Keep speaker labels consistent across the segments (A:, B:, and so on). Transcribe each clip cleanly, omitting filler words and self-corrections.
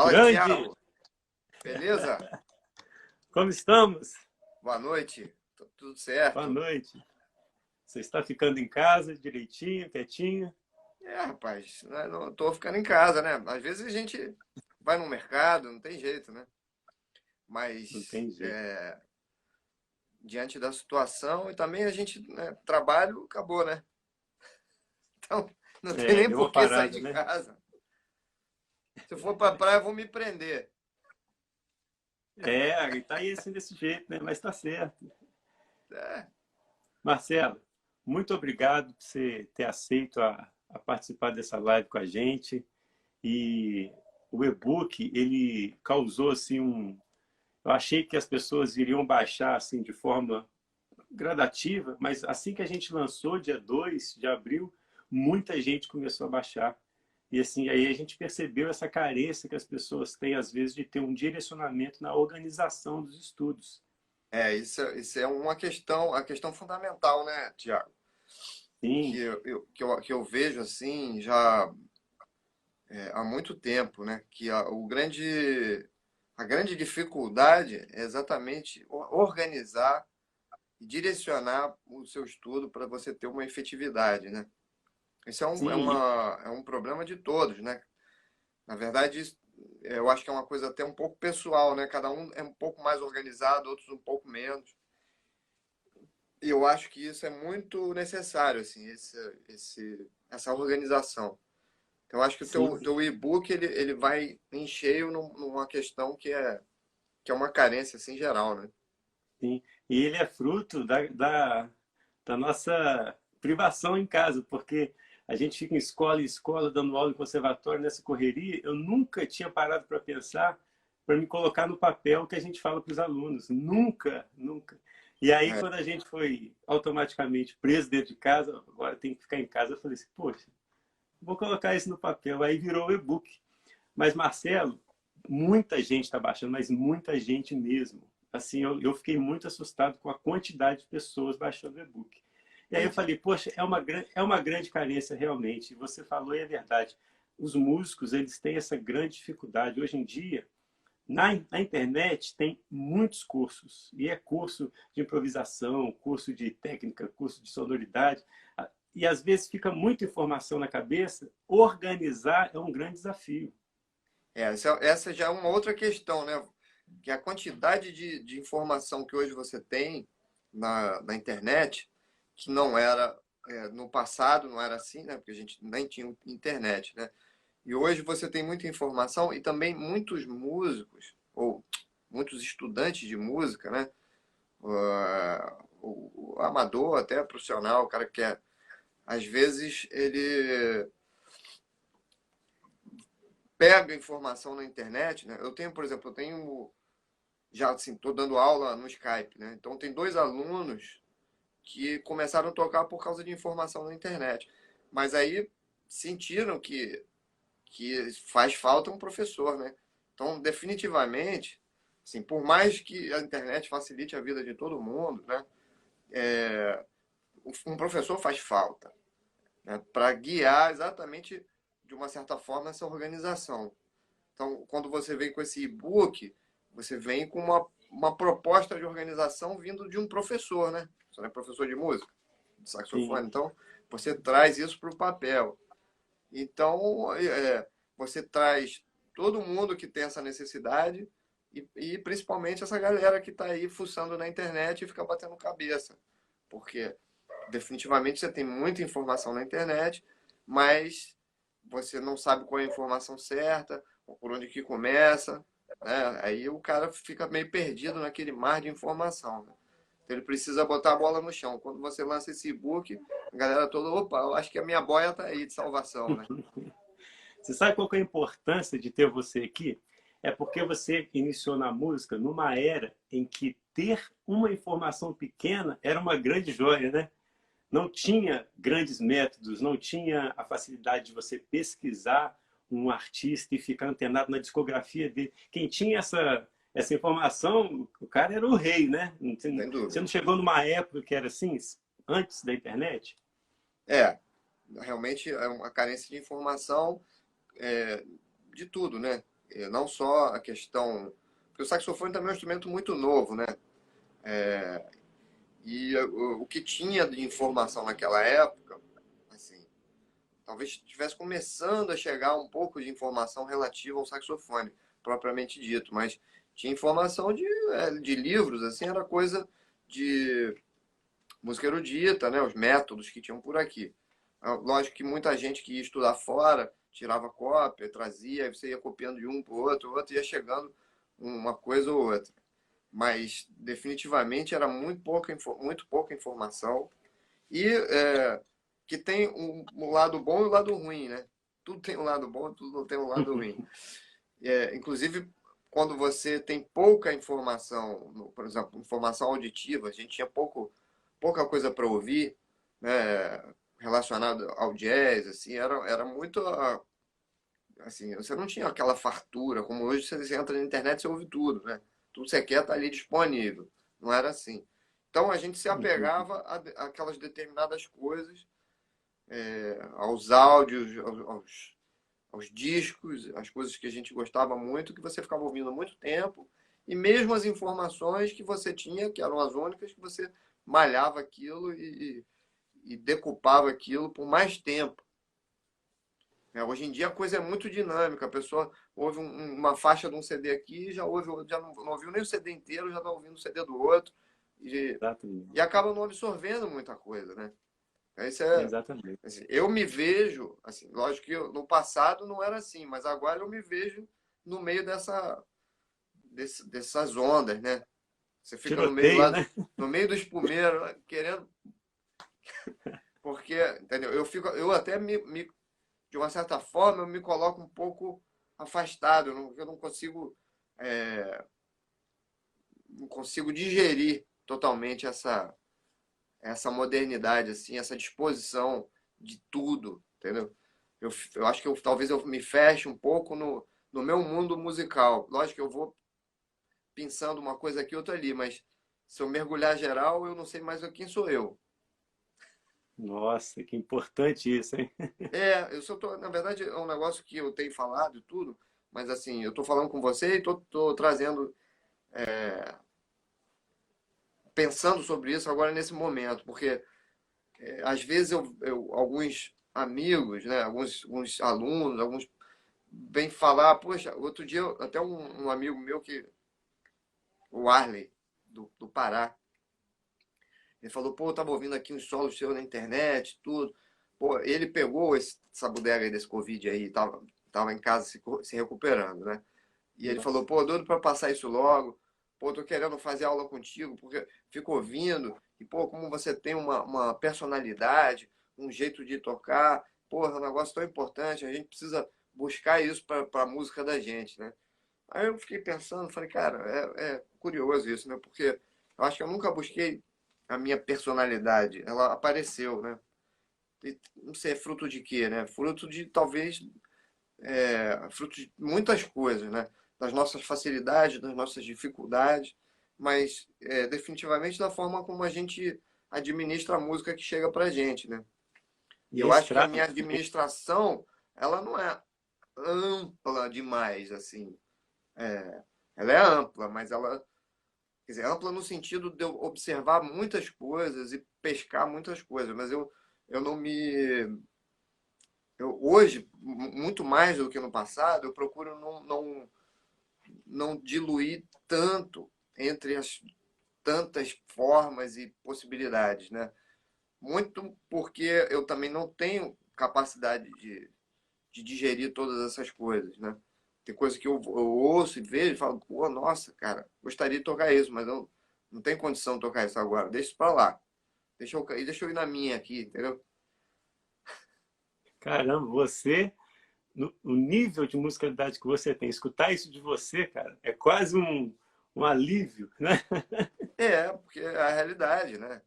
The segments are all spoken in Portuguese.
A: Fala,
B: Grande,
A: Thiago. Beleza?
B: como estamos?
A: Boa noite. Tudo
B: Boa
A: certo?
B: noite. Você está ficando em casa direitinho, quietinho?
A: Rapaz, não tô ficando em casa, né? Às vezes a gente vai no mercado, não tem jeito, né?
B: Não
A: Mas
B: tem jeito.
A: diante da situação e também a gente, né, trabalho, acabou, né? Então não tem
B: É,
A: nem
B: deu
A: por
B: uma
A: que sair
B: parada,
A: de
B: né?
A: casa. Se eu for pra praia, vão me prender.
B: É, e tá aí assim desse jeito, né? Mas tá certo.
A: É,
B: Marcelo, muito obrigado por você ter aceito a participar dessa live com a gente. E o e-book, ele causou assim um... Eu achei que as pessoas iriam baixar assim de forma gradativa, mas assim que a gente lançou, dia 2 de abril, muita gente começou a baixar. E assim, aí a gente percebeu essa carência que as pessoas têm, às vezes, de ter um direcionamento na organização dos estudos.
A: isso é uma questão, a questão fundamental, né, Thiago? Que
B: Sim,
A: eu vejo assim já há muito tempo, né? Que a grande dificuldade é exatamente organizar e direcionar o seu estudo para você ter uma efetividade, né? Isso
B: sim,
A: é um problema de todos, né? Na verdade, eu acho que é uma coisa até um pouco pessoal, né? Cada um é um pouco mais organizado, outros um pouco menos. E eu acho que isso é muito necessário, assim, essa organização. Então, eu acho que o
B: sim,
A: teu e-book ele vai em cheio numa questão que é uma carência assim, geral, né?
B: sim. E ele é fruto da nossa privação em casa, porque a gente fica em escola, dando aula em conservatório, nessa correria. Eu nunca tinha parado para pensar, para me colocar no papel o que a gente fala para os alunos. Nunca, nunca. E aí,
A: É,
B: quando a gente foi automaticamente preso dentro de casa, agora tem que ficar em casa, eu falei assim, poxa, vou colocar isso no papel. Aí virou o e-book. Mas, Marcelo, muita gente está baixando, mas muita gente mesmo. Assim, eu fiquei muito assustado com a quantidade de pessoas baixando o e-book. E aí eu
A: entendi.
B: falei, poxa, é uma grande carência realmente. E você falou e é verdade. Os músicos, eles têm essa grande dificuldade. Hoje em dia, na internet tem muitos cursos. E é curso de improvisação, curso de técnica, curso de sonoridade. E às vezes fica muita informação na cabeça. Organizar é um grande desafio.
A: Essa já é uma outra questão, né? Que a quantidade de informação que hoje você tem na internet, que não era, no passado não era assim, né? Porque a gente nem tinha internet, né? E hoje você tem muita informação e também muitos músicos, ou muitos estudantes de música, né? O amador, até profissional, o cara que quer. Às vezes ele pega informação na internet, né? Eu tenho, por exemplo, eu tenho já assim, estou dando aula no Skype, né? Então tem dois alunos que começaram a tocar por causa de informação na internet, mas aí sentiram que faz falta um professor, né? Então definitivamente, assim, por mais que a internet facilite a vida de todo mundo, né? Um professor faz falta, né? Para guiar exatamente de uma certa forma essa organização. Então, quando você vem com esse e-book, você vem com uma proposta de organização vindo de um professor, né? Você não é professor de música, de
B: Sim.
A: saxofone, então você traz isso para o papel. Então, você traz todo mundo que tem essa necessidade e principalmente essa galera que está aí fuçando na internet e fica batendo cabeça. Porque definitivamente você tem muita informação na internet, mas você não sabe qual é a informação certa, ou por onde que começa, né? Aí o cara fica meio perdido naquele mar de informação, né? Então ele precisa botar a bola no chão. Quando você lança esse e-book, a galera toda, opa, eu acho que a minha boia tá aí de salvação, né?
B: Você sabe qual que é a importância de ter você aqui? É porque você iniciou na música numa era em que ter uma informação pequena era uma grande joia, né? Não tinha grandes métodos, não tinha a facilidade de você pesquisar um artista e ficar antenado na discografia dele. Quem tinha essa informação, o cara era o rei, né?
A: Sem
B: Você
A: dúvida.
B: não chegou numa época que era assim, antes da internet?
A: É, realmente é uma carência de informação, é, de tudo, né? Não só a questão... Porque o saxofone também é um instrumento muito novo, né? E o que tinha de informação naquela época, assim, talvez estivesse começando a chegar um pouco de informação relativa ao saxofone, propriamente dito, mas tinha informação de livros, assim, era coisa de música erudita, né? Os métodos que tinham por aqui. Lógico que muita gente que ia estudar fora tirava cópia, trazia, aí você ia copiando de um para o outro, ia chegando uma coisa ou outra. Mas definitivamente era muito pouca informação e que tem um lado bom e um lado ruim, né? Tudo tem um lado bom, tudo tem um lado ruim. Inclusive, quando você tem pouca informação, por exemplo, informação auditiva, a gente tinha pouca coisa para ouvir, né, relacionado ao jazz, assim, era muito assim, você não tinha aquela fartura, como hoje você entra na internet e você ouve tudo, né? Tudo que você quer está ali disponível. Não era assim. Então a gente se apegava a aquelas determinadas coisas, aos áudios, aos discos, as coisas que a gente gostava muito, que você ficava ouvindo há muito tempo, e mesmo as informações que você tinha, que eram as únicas, que você malhava aquilo e decupava aquilo por mais tempo. Hoje em dia a coisa é muito dinâmica. A pessoa ouve uma faixa de um CD aqui, já não ouviu nem o CD inteiro, já está ouvindo o CD do outro. E
B: Exatamente.
A: acaba não absorvendo muita coisa, né? Isso é,
B: Exatamente.
A: assim, eu me vejo, assim, lógico que no passado não era assim, mas agora eu me vejo no meio dessas ondas, né? Você fica no meio
B: Tiroteio,
A: lá,
B: né?
A: no meio do espumeiro, querendo, porque, entendeu? Eu até de uma certa forma, eu me coloco um pouco afastado, eu é, não consigo digerir totalmente essa modernidade, assim, essa disposição de tudo, entendeu? Eu acho que talvez eu me feche um pouco no meu mundo musical. Lógico que eu vou pensando uma coisa aqui, outra ali, mas se eu mergulhar geral, eu não sei mais quem sou eu.
B: Nossa, que importante isso, hein?
A: Na verdade, é um negócio que eu tenho falado e tudo, mas assim, eu estou falando com você e estou trazendo, pensando sobre isso agora nesse momento, porque às vezes alguns amigos, né, alguns alunos, alguns vêm falar, poxa, outro dia até um amigo meu o Arley, do Pará, ele falou, pô, eu tava ouvindo aqui uns solos seus na internet, tudo. Pô, ele pegou essa bodega aí desse Covid aí, tava em casa se recuperando, né? E ele falou,
B: Nossa.
A: pô, doido para passar isso logo. Pô, tô querendo fazer aula contigo, porque fico ouvindo. E, pô, como você tem uma personalidade, um jeito de tocar. Porra, é um negócio tão importante. A gente precisa buscar isso para a música da gente, né? Aí eu fiquei pensando, falei, cara, é curioso isso, né? Porque eu acho que eu nunca busquei a minha personalidade. Ela apareceu, né? E, não sei, é fruto de quê, né? Fruto de talvez fruto de muitas coisas, né? Das nossas facilidades, das nossas dificuldades, mas definitivamente da forma como a gente administra a música que chega pra gente, né? E
B: E
A: eu acho que a
B: extrato.
A: minha administração, ela não é ampla demais, assim. Ela é ampla, mas ela, quer dizer, ampla no sentido de eu observar muitas coisas e pescar muitas coisas, mas eu não me hoje, muito mais do que no passado, eu procuro não diluir tanto entre as tantas formas e possibilidades, né? Muito porque eu também não tenho capacidade de digerir todas essas coisas, né? Tem coisa que eu ouço e vejo e falo, pô, nossa, cara, gostaria de tocar isso, mas eu não tenho condição de tocar isso agora. Deixa isso pra lá. Deixa eu ir na minha aqui, entendeu?
B: Caramba, você, o nível de musicalidade que você tem, escutar isso de você, cara, é quase um alívio, né?
A: Porque é a realidade, né?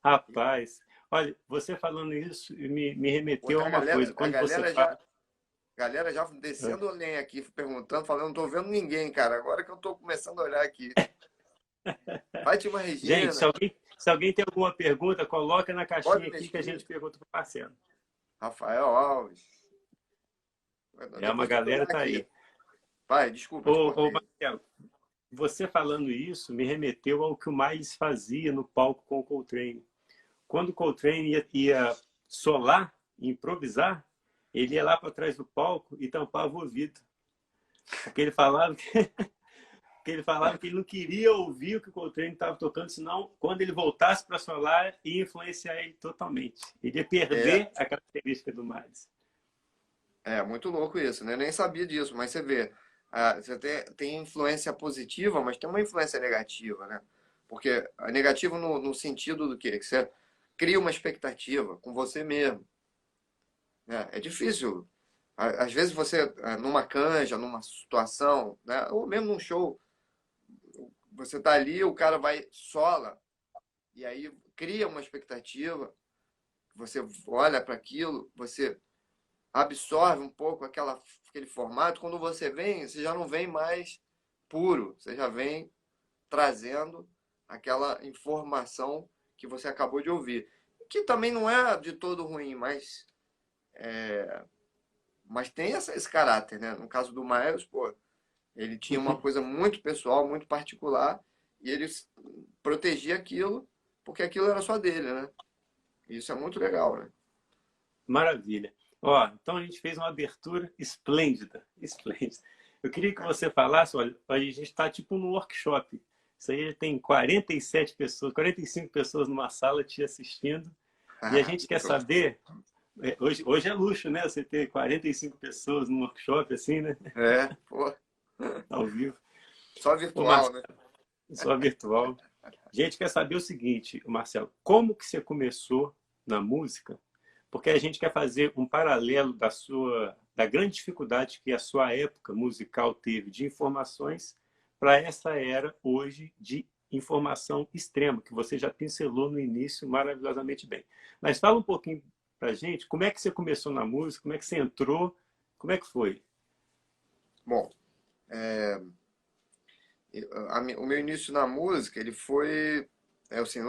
B: Rapaz, olha, você falando isso me remeteu
A: Porque
B: a uma coisa.
A: a
B: Quando você
A: galera
B: fala.
A: já descendo lenha aqui, perguntando, falando, não tô vendo ninguém, cara. Agora que eu tô começando a olhar aqui. Fátima
B: Gente,
A: Regina,
B: se alguém tem alguma pergunta, coloca na
A: Bob
B: caixinha aqui que a gente
A: Mesquita,
B: pergunta para o Marcelo.
A: Rafael Alves.
B: É, uma
A: Depois tem que
B: galera
A: olhar
B: tá
A: aqui.
B: aí.
A: Pai, desculpa, te
B: Ô,
A: cortei.
B: Marcelo, você falando isso me remeteu ao que o Miles fazia no palco com o Coltrane. Quando o Coltrane ia solar, improvisar, ele ia lá para trás do palco e tampava o ouvido. Porque ele falava que ele não queria ouvir o que o Coltrane estava tocando, senão, quando ele voltasse para solar, ia influenciar ele totalmente. Ele ia
A: É,
B: perder a característica do Miles.
A: é muito louco isso, né? Eu nem sabia disso, mas você vê, você tem influência positiva, mas tem uma influência negativa, né? Porque a negativa no sentido do quê? Que você cria uma expectativa com você mesmo, né? É difícil. Às vezes você, numa canja, numa situação, né? Ou mesmo num show, você tá ali, o cara vai sola, e aí cria uma expectativa, você olha para aquilo, você absorve um pouco aquele formato. Quando você vem, você já não vem mais puro, você já vem trazendo aquela informação que você acabou de ouvir. Que também não é de todo ruim, mas tem esse caráter, né? No caso do Miles, pô, ele tinha uma coisa muito pessoal, muito particular, e ele protegia aquilo, porque aquilo era só dele, né? Isso é muito legal, né?
B: Maravilha. Ó, então a gente fez uma abertura esplêndida, esplêndida. Eu queria que você falasse, olha, a gente está tipo num workshop. Isso aí tem 47 pessoas, 45 pessoas numa sala te assistindo. E a gente quer saber, hoje é luxo, né? Você ter 45 pessoas num workshop assim, né?
A: Pô,
B: Ao vivo.
A: só
B: Ô,
A: virtual,
B: Marcelo,
A: né?
B: só virtual. A gente quer saber o seguinte, Marcelo, como que você começou na música? Porque a gente quer fazer um paralelo da grande dificuldade que a sua época musical teve de informações para essa era hoje de informação extrema, que você já pincelou no início maravilhosamente bem. Mas fala um pouquinho para a gente, como é que você começou na música, como é que você entrou, como é que foi?
A: Bom, o meu início na música, ele foi, assim,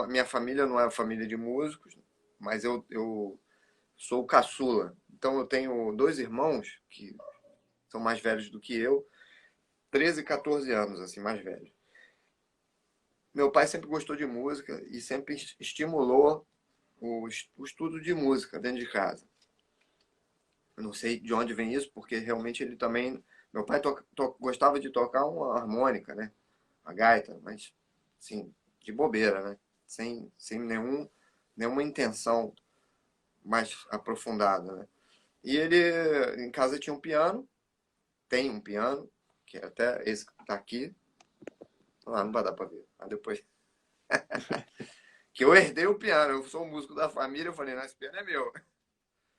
A: minha família não é família de músicos, mas eu sou o caçula. Então eu tenho dois irmãos que são mais velhos do que eu, 13 e 14 anos, assim, mais velhos. Meu pai sempre gostou de música e sempre estimulou o estudo de música dentro de casa. Eu não sei de onde vem isso, porque realmente ele também. Meu pai gostava de tocar uma harmônica, né? A gaita, mas, sim, de bobeira, né? Sem nenhuma intenção mais aprofundada, né? E ele, em casa, tinha um piano, tem um piano, que é até esse que está aqui. Não vai dar para ver, mas depois. Que eu herdei o piano, eu sou o músico da família, eu falei, não, esse piano é meu.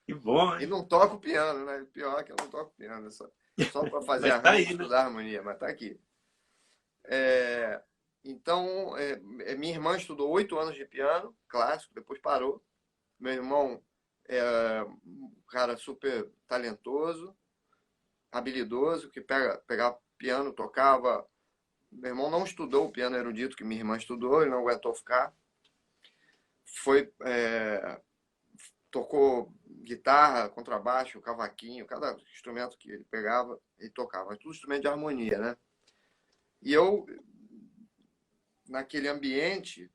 B: Que bom,
A: E
B: hein?
A: não toco piano, né? O pior é que eu não toco piano, só para fazer
B: Mas tá
A: arranjo e
B: aí, né?
A: estudar harmonia, mas tá aqui. Então, minha irmã estudou 8 anos de piano clássico, depois parou. Meu irmão é um cara super talentoso, habilidoso, que pegava piano, tocava. Meu irmão não estudou o piano erudito que minha irmã estudou, ele não aguentou ficar. Foi, tocou guitarra, contrabaixo, cavaquinho, cada instrumento que ele pegava, ele tocava. Mas tudo instrumento de harmonia, né? E eu, naquele ambiente,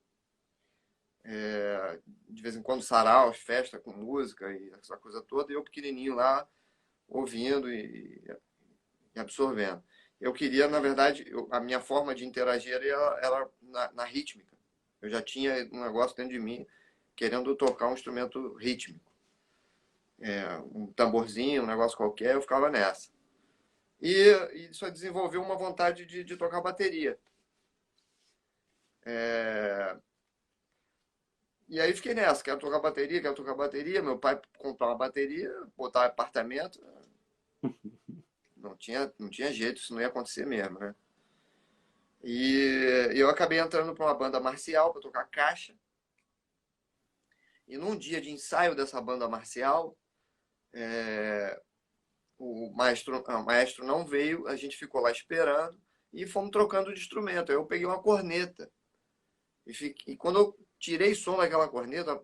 A: de vez em quando saraus, festa com música e essa coisa toda, e eu pequenininho lá, ouvindo e absorvendo. Eu queria, na verdade, a minha forma de interagir era na rítmica. Eu já tinha um negócio dentro de mim querendo tocar um instrumento rítmico. Um tamborzinho, um negócio qualquer, eu ficava nessa. E isso desenvolveu uma vontade de tocar bateria. E aí fiquei nessa, quero tocar bateria, quero tocar bateria. Meu pai comprar uma bateria, botar apartamento. Não tinha jeito, isso não ia acontecer mesmo, né? E eu acabei entrando para uma banda marcial para tocar caixa. E num dia de ensaio dessa banda marcial, o maestro não veio, a gente ficou lá esperando e fomos trocando de instrumento. Aí eu peguei uma corneta. E quando eu tirei som daquela corneta,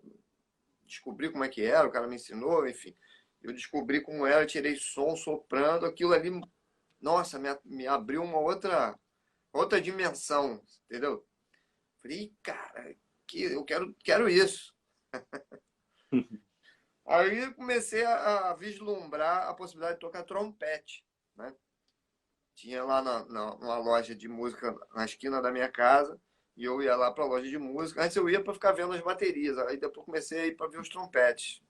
A: descobri como é que era, o cara me ensinou, enfim. Eu descobri como era, tirei som soprando, aquilo ali nossa, me abriu uma outra dimensão, entendeu? Falei, cara, eu quero isso. Aí comecei a vislumbrar a possibilidade de tocar trompete, né? Tinha lá numa loja de música na esquina da minha casa, e eu ia lá para a loja de música. Antes eu ia para ficar vendo as baterias, aí depois comecei a ir para ver os trompetes.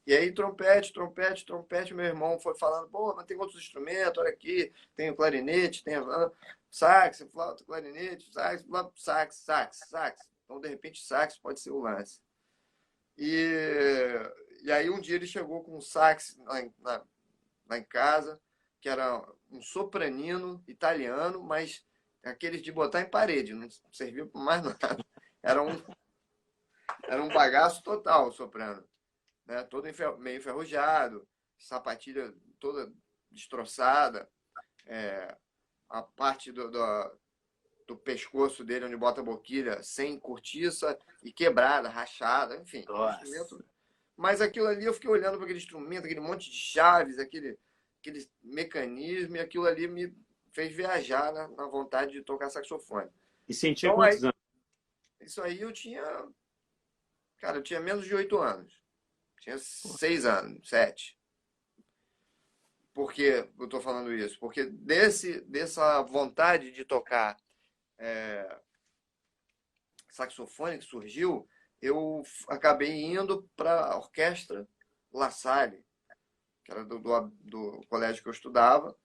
A: E aí, trompete, meu irmão foi falando, pô, mas tem outros instrumentos, olha aqui, tem o clarinete, tem sax, flauta, clarinete, sax. Então, de repente, sax pode ser o lance. E aí, um dia ele chegou com um sax lá em casa, que era um sopranino italiano, mas aqueles de botar em parede, não servia para mais nada. Era um, era um bagaço total o soprano, né? Todo meio enferrujado, sapatilha toda destroçada, a parte do pescoço dele, onde bota a boquilha, sem cortiça e quebrada, rachada, enfim.
B: Nossa.
A: Mas aquilo ali, eu fiquei olhando para aquele instrumento, aquele monte de chaves, aquele mecanismo, e aquilo ali me fez viajar na vontade de tocar saxofone.
B: E sentia
A: Então,
B: quantos anos?
A: isso aí cara, eu tinha menos de 8 anos. Tinha 6 anos, 7. Por que eu estou falando isso? Porque dessa vontade de tocar saxofone que surgiu, eu acabei indo para a orquestra La Salle, que era do colégio que eu estudava.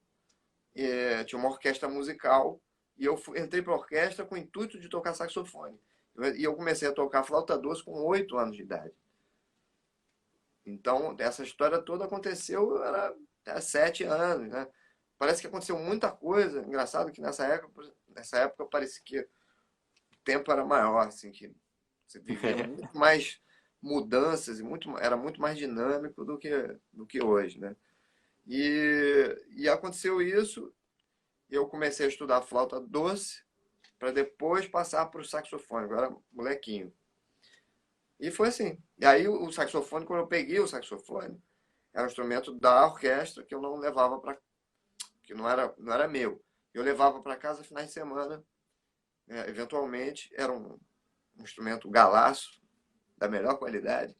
A: Tinha uma orquestra musical, e eu entrei para a orquestra com o intuito de tocar saxofone. E eu comecei a tocar flauta doce com 8 anos de idade. Então, essa história toda aconteceu, era há 7 anos, né? Parece que aconteceu muita coisa. Engraçado que nessa época parecia que o tempo era maior, assim, que você vivia muito mais mudanças e era muito mais dinâmico do que hoje, né? E aconteceu isso, eu comecei a estudar flauta doce para depois passar para o saxofone. Agora, molequinho. E foi assim. E aí o saxofone, quando eu peguei o saxofone, era um instrumento da orquestra que eu não levava para, que não era meu. Eu levava para casa finais de semana, eventualmente, era um instrumento galaço, da melhor qualidade.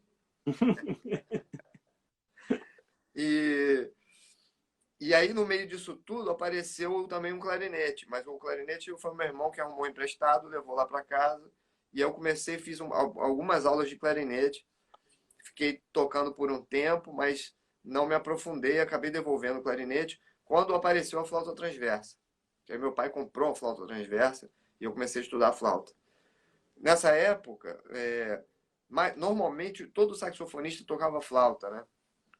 A: E, e aí, no meio disso tudo, apareceu também um clarinete. Mas o clarinete foi o meu irmão que arrumou emprestado, levou lá para casa. E eu comecei, fiz algumas aulas de clarinete. Fiquei tocando por um tempo, mas não me aprofundei. Acabei devolvendo o clarinete quando apareceu a flauta transversa. Que aí meu pai comprou a flauta transversa e eu comecei a estudar flauta. Nessa época, normalmente todo saxofonista tocava flauta, né?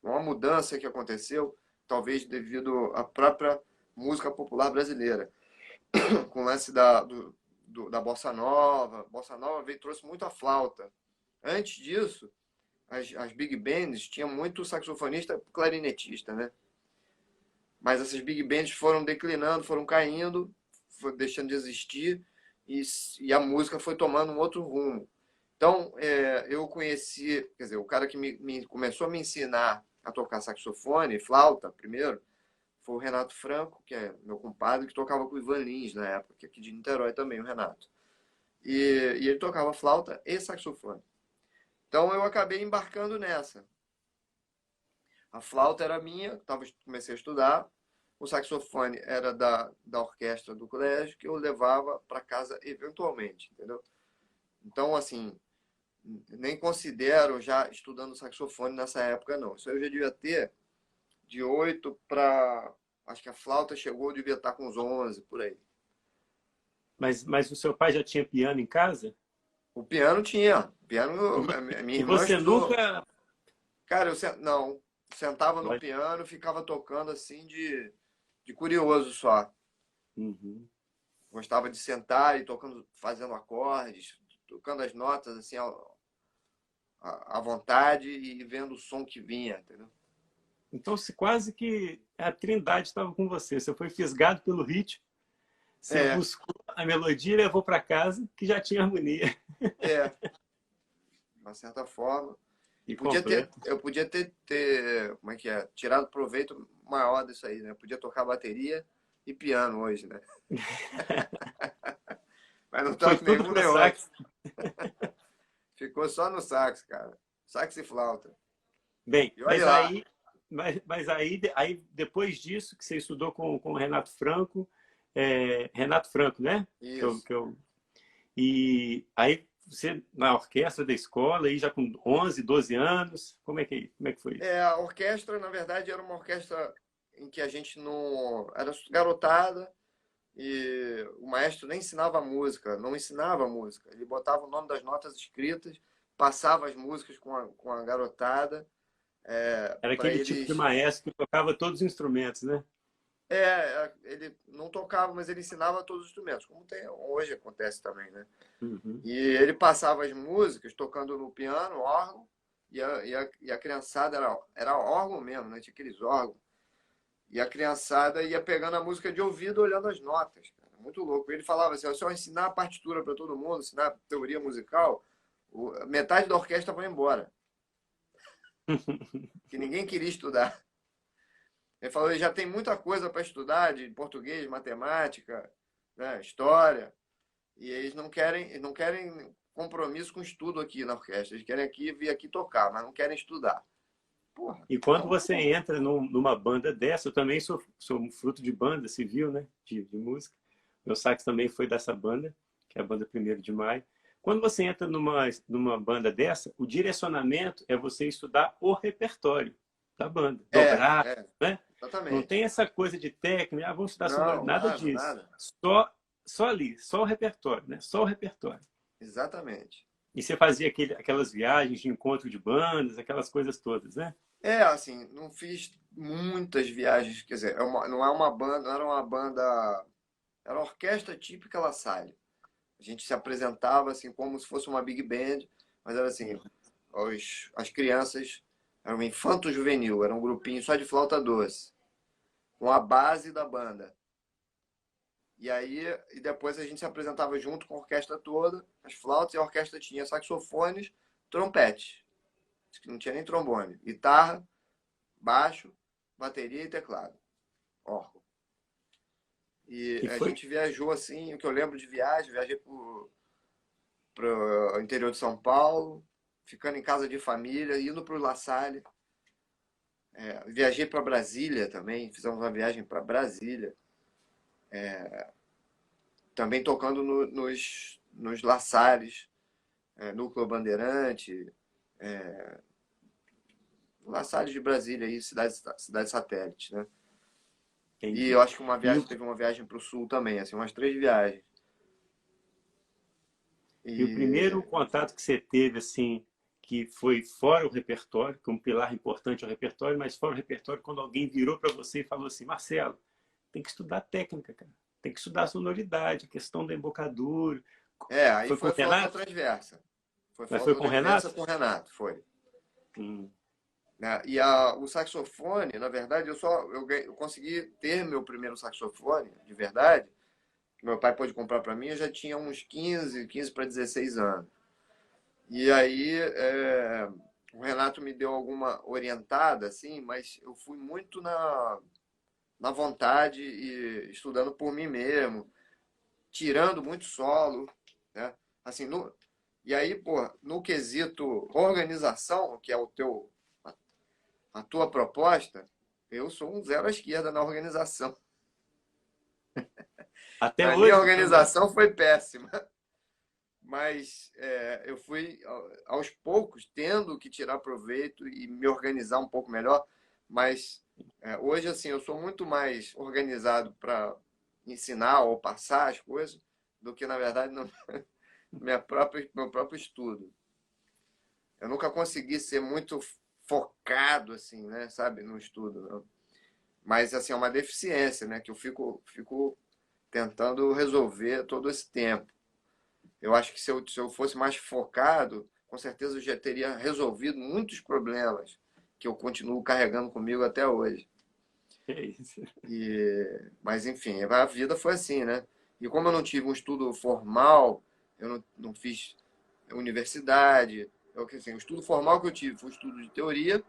A: Uma mudança que aconteceu, talvez devido à própria música popular brasileira, com o lance da bossa nova. Bossa nova trouxe muito a flauta. Antes disso, as big bands tinham muito saxofonista clarinetista, né? Mas essas big bands foram declinando, foram caindo, foi deixando de existir, e a música foi tomando um outro rumo. Então, eu conheci, quer dizer, o cara que começou a me ensinar a tocar saxofone, flauta, primeiro, foi o Renato Franco, que é meu compadre, que tocava com o Ivan Lins na época, que é aqui de Niterói também, o Renato. E ele tocava flauta e saxofone. Então, eu acabei embarcando nessa. A flauta era minha, comecei a estudar. O saxofone era da orquestra do colégio, que eu levava para casa eventualmente, entendeu? Então, assim, nem considero já estudando saxofone nessa época, não. Isso eu já devia ter de 8 para... Acho que a flauta chegou, eu devia estar com uns 11, por aí.
B: Mas o seu pai já tinha piano em casa?
A: O piano tinha. O piano, a minha
B: E
A: irmã
B: você
A: estudou.
B: nunca...
A: Cara, não. Sentava no piano, ficava tocando assim de curioso só.
B: Uhum.
A: Gostava de sentar e tocando, fazendo acordes, tocando as notas assim à vontade e vendo o som que vinha, entendeu?
B: Então, se quase que a trindade estava com você. Você foi fisgado pelo ritmo, você
A: É,
B: buscou a melodia e levou para casa, que já tinha harmonia.
A: é, de uma certa forma. E
B: E completo.
A: eu podia ter, como é que é, tirado proveito maior disso aí, né? Eu podia tocar bateria e piano hoje, né? Mas não
B: Foi
A: toco
B: tudo
A: nenhum
B: pro
A: nem outro.
B: sax.
A: Ficou só no sax, cara. Sax e flauta.
B: Bem,
A: E olha lá.
B: mas aí depois disso que você estudou com o Renato Franco, Renato Franco, né?
A: Isso.
B: Que eu, e aí você na orquestra da escola, aí já com 11, 12 anos, como é que foi isso?
A: A orquestra, na verdade, era uma orquestra em que a gente não... Era garotada e o maestro nem ensinava música, não ensinava música. Ele botava o nome das notas escritas, passava as músicas com a garotada,
B: Era
A: para
B: aquele tipo de
A: eles...
B: maestro que tocava todos os instrumentos, né?
A: Ele não tocava, mas ele ensinava todos os instrumentos, como hoje acontece também, né?
B: Uhum.
A: E ele passava as músicas tocando no piano, órgão, e a criançada era órgão mesmo, né? Tinha aqueles órgãos. E a criançada ia pegando a música de ouvido, olhando as notas. Cara. Muito louco. Ele falava assim: se eu ensinar a partitura para todo mundo, ensinar teoria musical, metade da orquestra vai embora, que ninguém queria estudar. Ele falou: ele já tem muita coisa para estudar de português, matemática, né, história, e eles não querem compromisso com estudo aqui na orquestra. Eles querem vir aqui tocar, mas não querem estudar. Porra,
B: E quando
A: então,
B: você entra numa banda dessa, eu também sou um fruto de banda civil, né? De música. Meu sax também foi dessa banda, que é a banda Primeiro de Maio. Quando você entra numa banda dessa, o direcionamento é você estudar o repertório da banda, dobrar, né? Não
A: exatamente.
B: tem essa coisa de técnica, vamos estudar
A: Não,
B: sonoridade, nada
A: nada,
B: disso.
A: nada.
B: Só ali, só o repertório, né? Só o repertório.
A: Exatamente.
B: E você fazia aquelas viagens de encontro de bandas, aquelas coisas todas, né?
A: Assim, não fiz muitas viagens, quer dizer, não é uma banda, não era uma banda, era uma orquestra típica La Salle. A gente se apresentava assim como se fosse uma big band, mas era assim, as crianças eram um infanto juvenil, era um grupinho só de flauta doce, com a base da banda. E depois a gente se apresentava junto com a orquestra toda, as flautas, e a orquestra tinha saxofones, trompete, não tinha nem trombone, guitarra, baixo, bateria e teclado, órgão. E
B: Que
A: a
B: foi
A: gente viajou assim, o que eu lembro de viagem, viajei para o interior de São Paulo, ficando em casa de família, indo para o La Salle. Viajei para Brasília também, fizemos uma viagem para Brasília, também tocando nos La Salles, Núcleo Bandeirante, La Salles de Brasília, aí, cidade satélite, né? E
B: entendi.
A: eu acho que
B: E o,
A: teve uma viagem para o sul também, assim, umas 3 viagens.
B: e o primeiro
A: E
B: contato que você teve, assim, que foi fora o repertório, que um pilar importante é o repertório, mas fora o repertório, quando alguém virou para você e falou assim, Marcelo, tem que estudar técnica, cara. Tem que estudar sonoridade, a questão da embocadura.
A: aí
B: Foi com
A: foi
B: o
A: flauta
B: Renato?
A: transversa. Foi
B: Mas foi
A: flauta
B: com o
A: transversa
B: Renato?
A: com o Renato, foi.
B: Hum,
A: Né? O saxofone, na verdade, eu consegui ter meu primeiro saxofone, de verdade, que meu pai pôde comprar para mim, eu já tinha uns 15 para 16 anos. E aí o Renato me deu alguma orientada, assim, mas eu fui muito na vontade e estudando por mim mesmo, tirando muito solo, né? Assim, e aí, pô, no quesito organização, que é a tua proposta, eu sou um zero à esquerda na organização.
B: até
A: A minha
B: hoje também.
A: organização foi péssima, mas eu fui aos poucos tendo que tirar proveito e me organizar um pouco melhor. Mas hoje, assim, eu sou muito mais organizado para ensinar ou passar as coisas do que, na verdade, no meu próprio estudo. Eu nunca consegui ser muito focado, assim, né, sabe, no estudo. Não. Mas, assim, é uma deficiência, né, que eu fico tentando resolver todo esse tempo. Eu acho que se eu fosse mais focado, com certeza eu já teria resolvido muitos problemas que eu continuo carregando comigo até hoje.
B: É isso.
A: Mas, enfim, a vida foi assim, né? E como eu não tive um estudo formal, eu não fiz universidade, assim, o estudo formal que eu tive foi um estudo de teoria,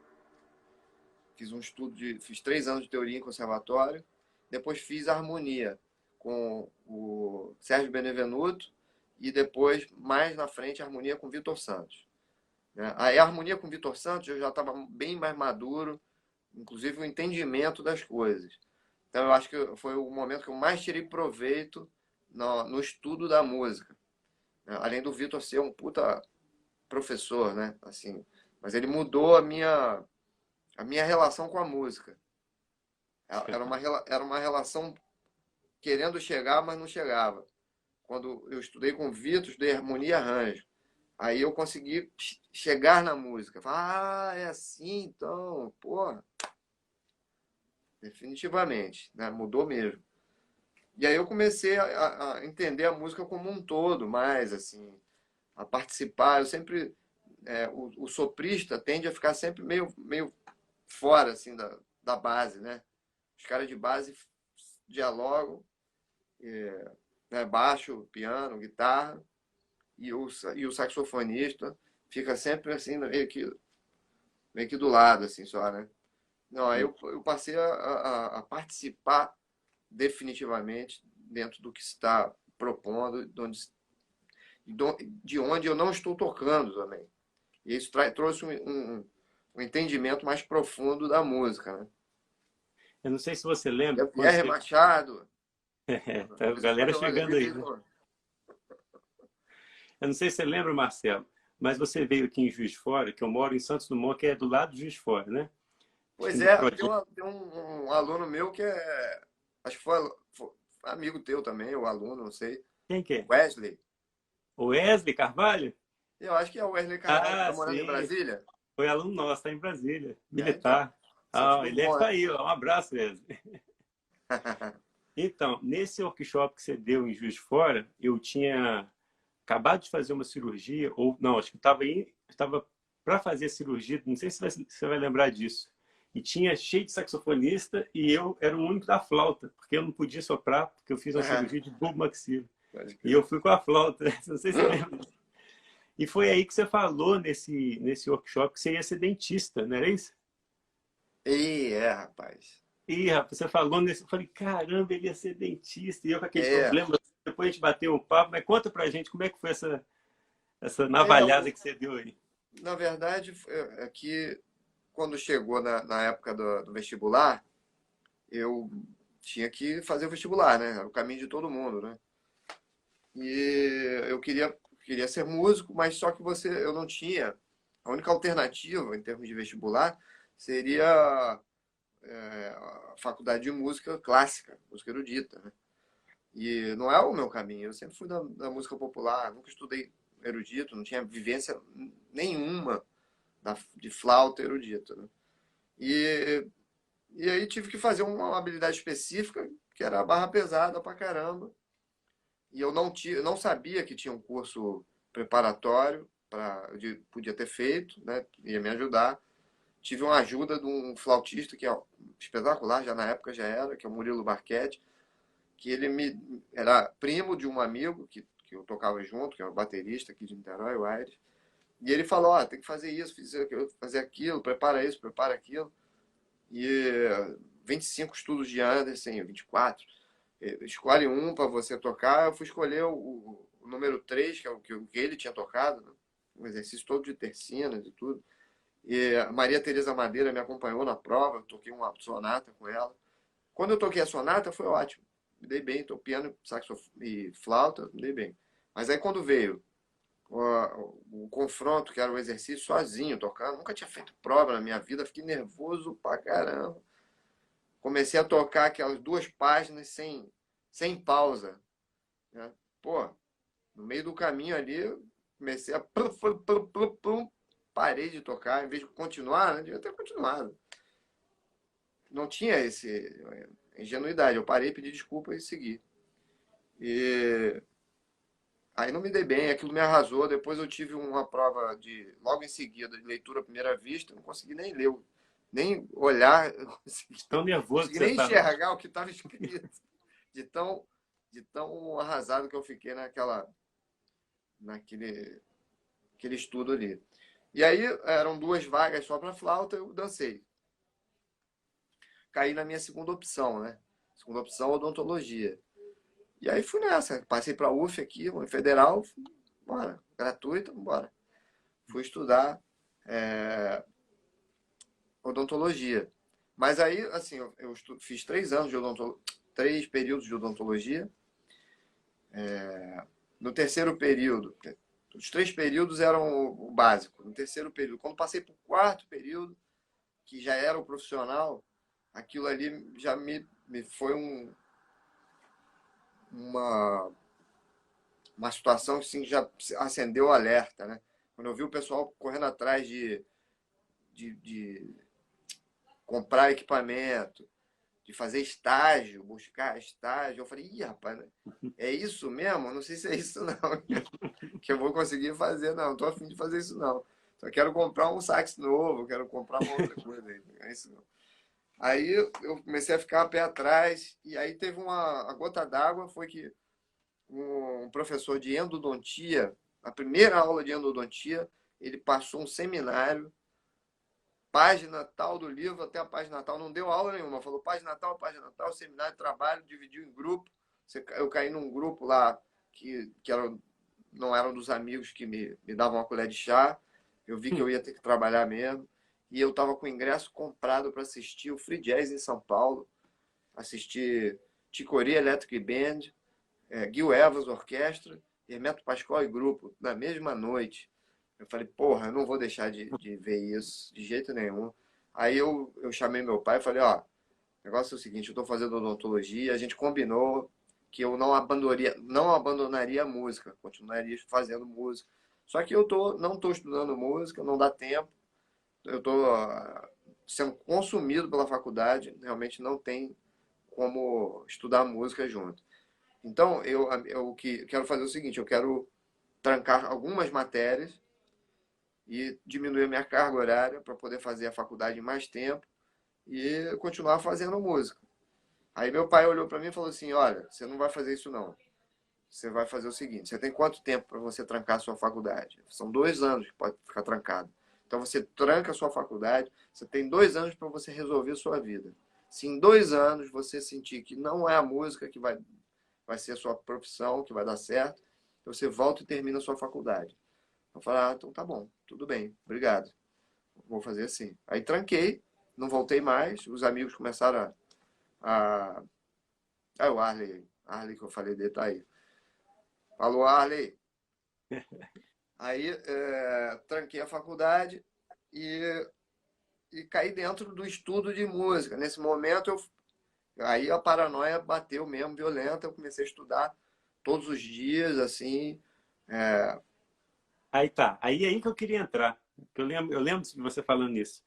A: fiz 3 anos de teoria em conservatório, depois fiz harmonia com o Sérgio Benevenuto e depois, mais na frente, harmonia com Vitor Santos. Né? Aí a harmonia com Vitor Santos eu já estava bem mais maduro, inclusive o entendimento das coisas. Então eu acho que foi o momento que eu mais tirei proveito no estudo da música. Né? Além do Vitor ser um puta professor, né? Assim, mas ele mudou a minha relação com a música. Era uma relação querendo chegar, mas não chegava. Quando eu estudei com o Vitor, estudei harmonia e arranjo. Aí eu consegui chegar na música. Falar, é assim, então, porra. Definitivamente, né? Mudou mesmo. E aí eu comecei a entender a música como um todo, mais assim, a participar. Eu sempre, o soprista tende a ficar sempre meio fora assim da base, né? Os caras de base dialogam, né? Baixo, piano, guitarra, e o saxofonista fica sempre assim, meio que do lado, assim, só, né? Não, aí eu passei a participar definitivamente dentro do que se está propondo, de onde eu não estou tocando também. E isso trouxe um entendimento mais profundo da música, né?
B: Eu não sei se você lembra, quando
A: Pierre
B: você...
A: Machado,
B: Tá
A: de
B: a
A: vez em quando
B: galera
A: eu
B: chegando aí, né?
A: reviso.
B: Eu não sei se você lembra, Marcelo, mas você veio aqui em Juiz de Fora, que eu moro em Santos Dumont, que é do lado de Juiz de Fora, né? Acho que
A: Pois
B: no
A: é, tem,
B: projeto...
A: tem um aluno meu que acho que foi amigo teu também, o aluno, não sei,
B: Quem que é?
A: Wesley.
B: O Wesley Carvalho?
A: Eu acho que é o Wesley Carvalho que
B: Ah,
A: está morando em
B: sim.
A: Brasília.
B: Foi aluno nosso, está em Brasília,
A: Então,
B: militar.
A: Santos
B: Ah, ele deve estar
A: Dumont,
B: aí, ó. Um abraço, Wesley.
A: né?
B: Então, nesse workshop que você deu em Juiz de Fora, eu tinha acabado de fazer uma cirurgia, ou não, acho que estava para fazer a cirurgia, não sei se você vai lembrar disso. E tinha cheio de saxofonista e eu era o único da flauta, porque eu não podia soprar, porque eu fiz uma cirurgia de bulbo maxilo.
A: Pode
B: E eu
A: crer.
B: fui com a flauta, não sei se você lembra. E foi aí que você falou nesse workshop que você ia ser dentista, não era isso?
A: Rapaz.
B: Ih, rapaz, você falou nesse. Eu falei, caramba, ele ia ser dentista. E eu com aquele
A: É.
B: problema. Depois a gente bateu um papo, mas conta pra gente como é que foi essa
A: É,
B: navalhada que você deu aí.
A: na verdade, é que quando chegou na época do vestibular, eu tinha que fazer o vestibular, né? Era o caminho de todo mundo, né? E eu queria ser músico, mas só que eu não tinha. A única alternativa em termos de vestibular seria a faculdade de música clássica, música erudita, né? E não é o meu caminho. Eu sempre fui da música popular, nunca estudei erudito, não tinha vivência nenhuma de flauta erudita, né? E, e aí tive que fazer uma habilidade específica, que era a barra pesada pra caramba. E eu não sabia que tinha um curso preparatório, podia ter feito, né? Ia me ajudar. Tive uma ajuda de um flautista, que é espetacular, já na época já era, que é o Murilo Barchetti, que era primo de um amigo que eu tocava junto, que é um baterista aqui de Niterói, o Aires. E ele falou, ó, tem que fazer isso, fazer aquilo, prepara isso, prepara aquilo. E 25 estudos de Anderson, 24. Escolhe um para você tocar. Eu fui escolher o número 3, que é o que ele tinha tocado, né? Um exercício todo de tercinas e tudo. E a Maria Tereza Madeira me acompanhou na prova, eu toquei uma sonata com ela. Quando eu toquei a sonata, foi ótimo. Me dei bem, tô piano, saxofone e flauta, me dei bem. Mas aí quando veio o confronto, que era o exercício sozinho, tocando, nunca tinha feito prova na minha vida, fiquei nervoso pra caramba. Comecei a tocar aquelas 2 páginas sem pausa, né? Pô, no meio do caminho ali, eu comecei a plum, plum, plum, plum, plum, parei de tocar, em vez de continuar, né? Devia ter continuado. Não tinha esse ingenuidade, eu parei, pedi desculpa e segui. E aí não me dei bem, aquilo me arrasou. Depois eu tive uma prova logo em seguida, de leitura à primeira vista, não consegui nem ler, nem olhar, não
B: Tão
A: consegui,
B: nervoso que
A: consegui
B: você
A: nem
B: estava.
A: enxergar o que estava escrito, de tão, de tão arrasado que eu fiquei naquele estudo ali. E aí eram 2 vagas só para flauta, eu dancei. Caí na minha segunda opção, né? Segunda opção, odontologia. E aí fui nessa. Passei para a UF aqui, uma federal, bora, gratuita, bora. Fui estudar odontologia. Mas aí, assim, eu fiz 3 anos de odontologia, 3 períodos de odontologia. No terceiro período, os 3 períodos eram o básico. No terceiro período, quando passei para o quarto período, que já era o profissional, aquilo ali já me foi uma situação que assim, já acendeu o alerta, né? Quando eu vi o pessoal correndo atrás de comprar equipamento, de fazer estágio, buscar estágio, eu falei, ih, rapaz, né? É isso mesmo? Não sei se é isso não, que eu vou conseguir fazer, não. Não tô a fim de fazer isso, não. Só quero comprar um sax novo, quero comprar uma outra coisa aí. Não é isso não. Aí eu comecei a ficar a pé atrás, e aí teve a gota d'água, foi que um professor de endodontia, a primeira aula de endodontia, ele passou um seminário, página tal do livro até a página tal, não deu aula nenhuma, falou página tal, seminário de trabalho, dividiu em grupo. Eu caí num grupo lá que não eram dos amigos que me davam uma colher de chá. Eu vi que eu ia ter que trabalhar mesmo. E eu estava com o ingresso comprado para assistir o Free Jazz em São Paulo, assistir Ticori Electric Band, Gil Evans Orquestra, Hermeto Pascoal e grupo, na mesma noite. Eu falei, porra, eu não vou deixar de ver isso, de jeito nenhum. Aí eu chamei meu pai e falei, ó, o negócio é o seguinte, eu estou fazendo odontologia, a gente combinou que eu não abandonaria a música, continuaria fazendo música. Só que não estou estudando música, não dá tempo, eu estou sendo consumido pela faculdade, realmente não tem como estudar música junto. Então, eu quero fazer o seguinte, eu quero trancar algumas matérias e diminuir a minha carga horária para poder fazer a faculdade em mais tempo e continuar fazendo música. Aí meu pai olhou para mim e falou assim, olha, você não vai fazer isso não. Você vai fazer o seguinte, você tem quanto tempo para você trancar a sua faculdade? São 2 anos que pode ficar trancado. Então você tranca a sua faculdade, você tem 2 anos para você resolver a sua vida. Se em 2 anos você sentir que não é a música que vai ser a sua profissão, que vai dar certo, você volta e termina a sua faculdade. Eu falei, então tá bom, tudo bem, obrigado. Vou fazer assim. Aí tranquei, não voltei mais, os amigos começaram a... Aí o Arley que eu falei dele tá aí. Falou, Arley. Aí tranquei a faculdade e caí dentro do estudo de música. Nesse momento, aí a paranoia bateu mesmo, violenta. Eu comecei a estudar todos os dias, assim. É,
B: Aí tá. Aí que eu queria entrar. Eu lembro de você falando nisso.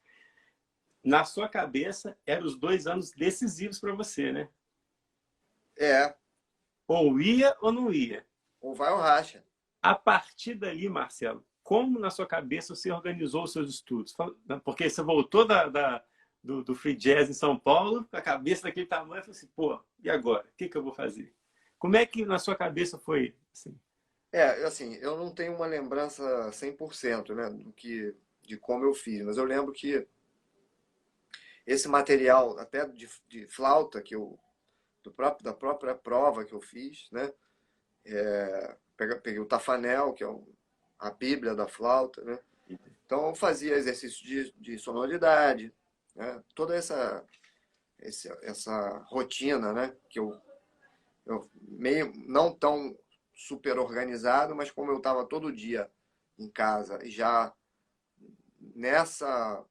B: Na sua cabeça, eram os 2 anos decisivos para você, né?
A: é,
B: Ou ia ou não ia.
A: ou vai ou racha.
B: A partir dali, Marcelo, como na sua cabeça você organizou os seus estudos? Porque você voltou do Free Jazz em São Paulo, com a cabeça daquele tamanho, e falou assim, pô, e agora? O que eu vou fazer? Como é que na sua cabeça foi assim?
A: Assim, eu não tenho uma lembrança 100%, né, de como eu fiz, mas eu lembro que esse material, até de flauta, da própria prova que eu fiz, né, peguei o tafanel, que é a bíblia da flauta, né, então eu fazia exercício de sonoridade, né, toda essa rotina, né, que eu meio não tão super organizado, mas como eu estava todo dia em casa e já nessa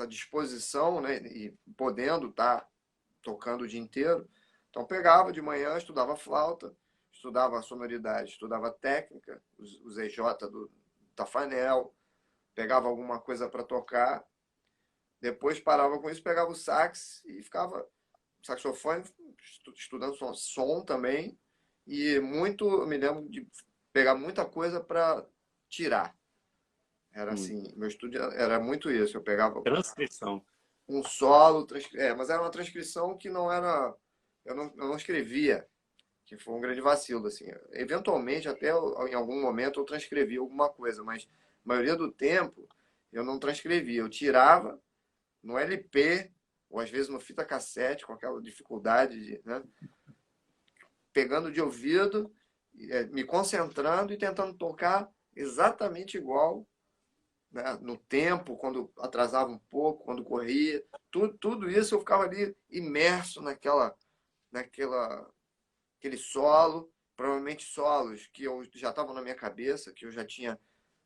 A: disposição, né, e podendo estar tocando o dia inteiro, então pegava de manhã, estudava flauta, estudava sonoridade, estudava técnica, os EJ do tafanel, pegava alguma coisa para tocar, depois parava com isso, pegava o sax e ficava saxofone, estudando som também, e muito, eu me lembro de pegar muita coisa para tirar. Era
B: Hum.
A: assim, meu estudo era muito isso. Eu pegava
B: Transcrição.
A: um solo, mas era uma transcrição que não era, eu não escrevia, que foi um grande vacilo assim. Eventualmente, até em algum momento eu transcrevi alguma coisa, mas a maioria do tempo eu não transcrevia. Eu tirava no LP ou às vezes no fita cassete, com aquela dificuldade de, né? Pegando de ouvido, me concentrando e tentando tocar exatamente igual, né? No tempo, quando atrasava um pouco, quando corria, tudo isso eu ficava ali imerso aquele solo, provavelmente solos que eu já estavam na minha cabeça, que eu já tinha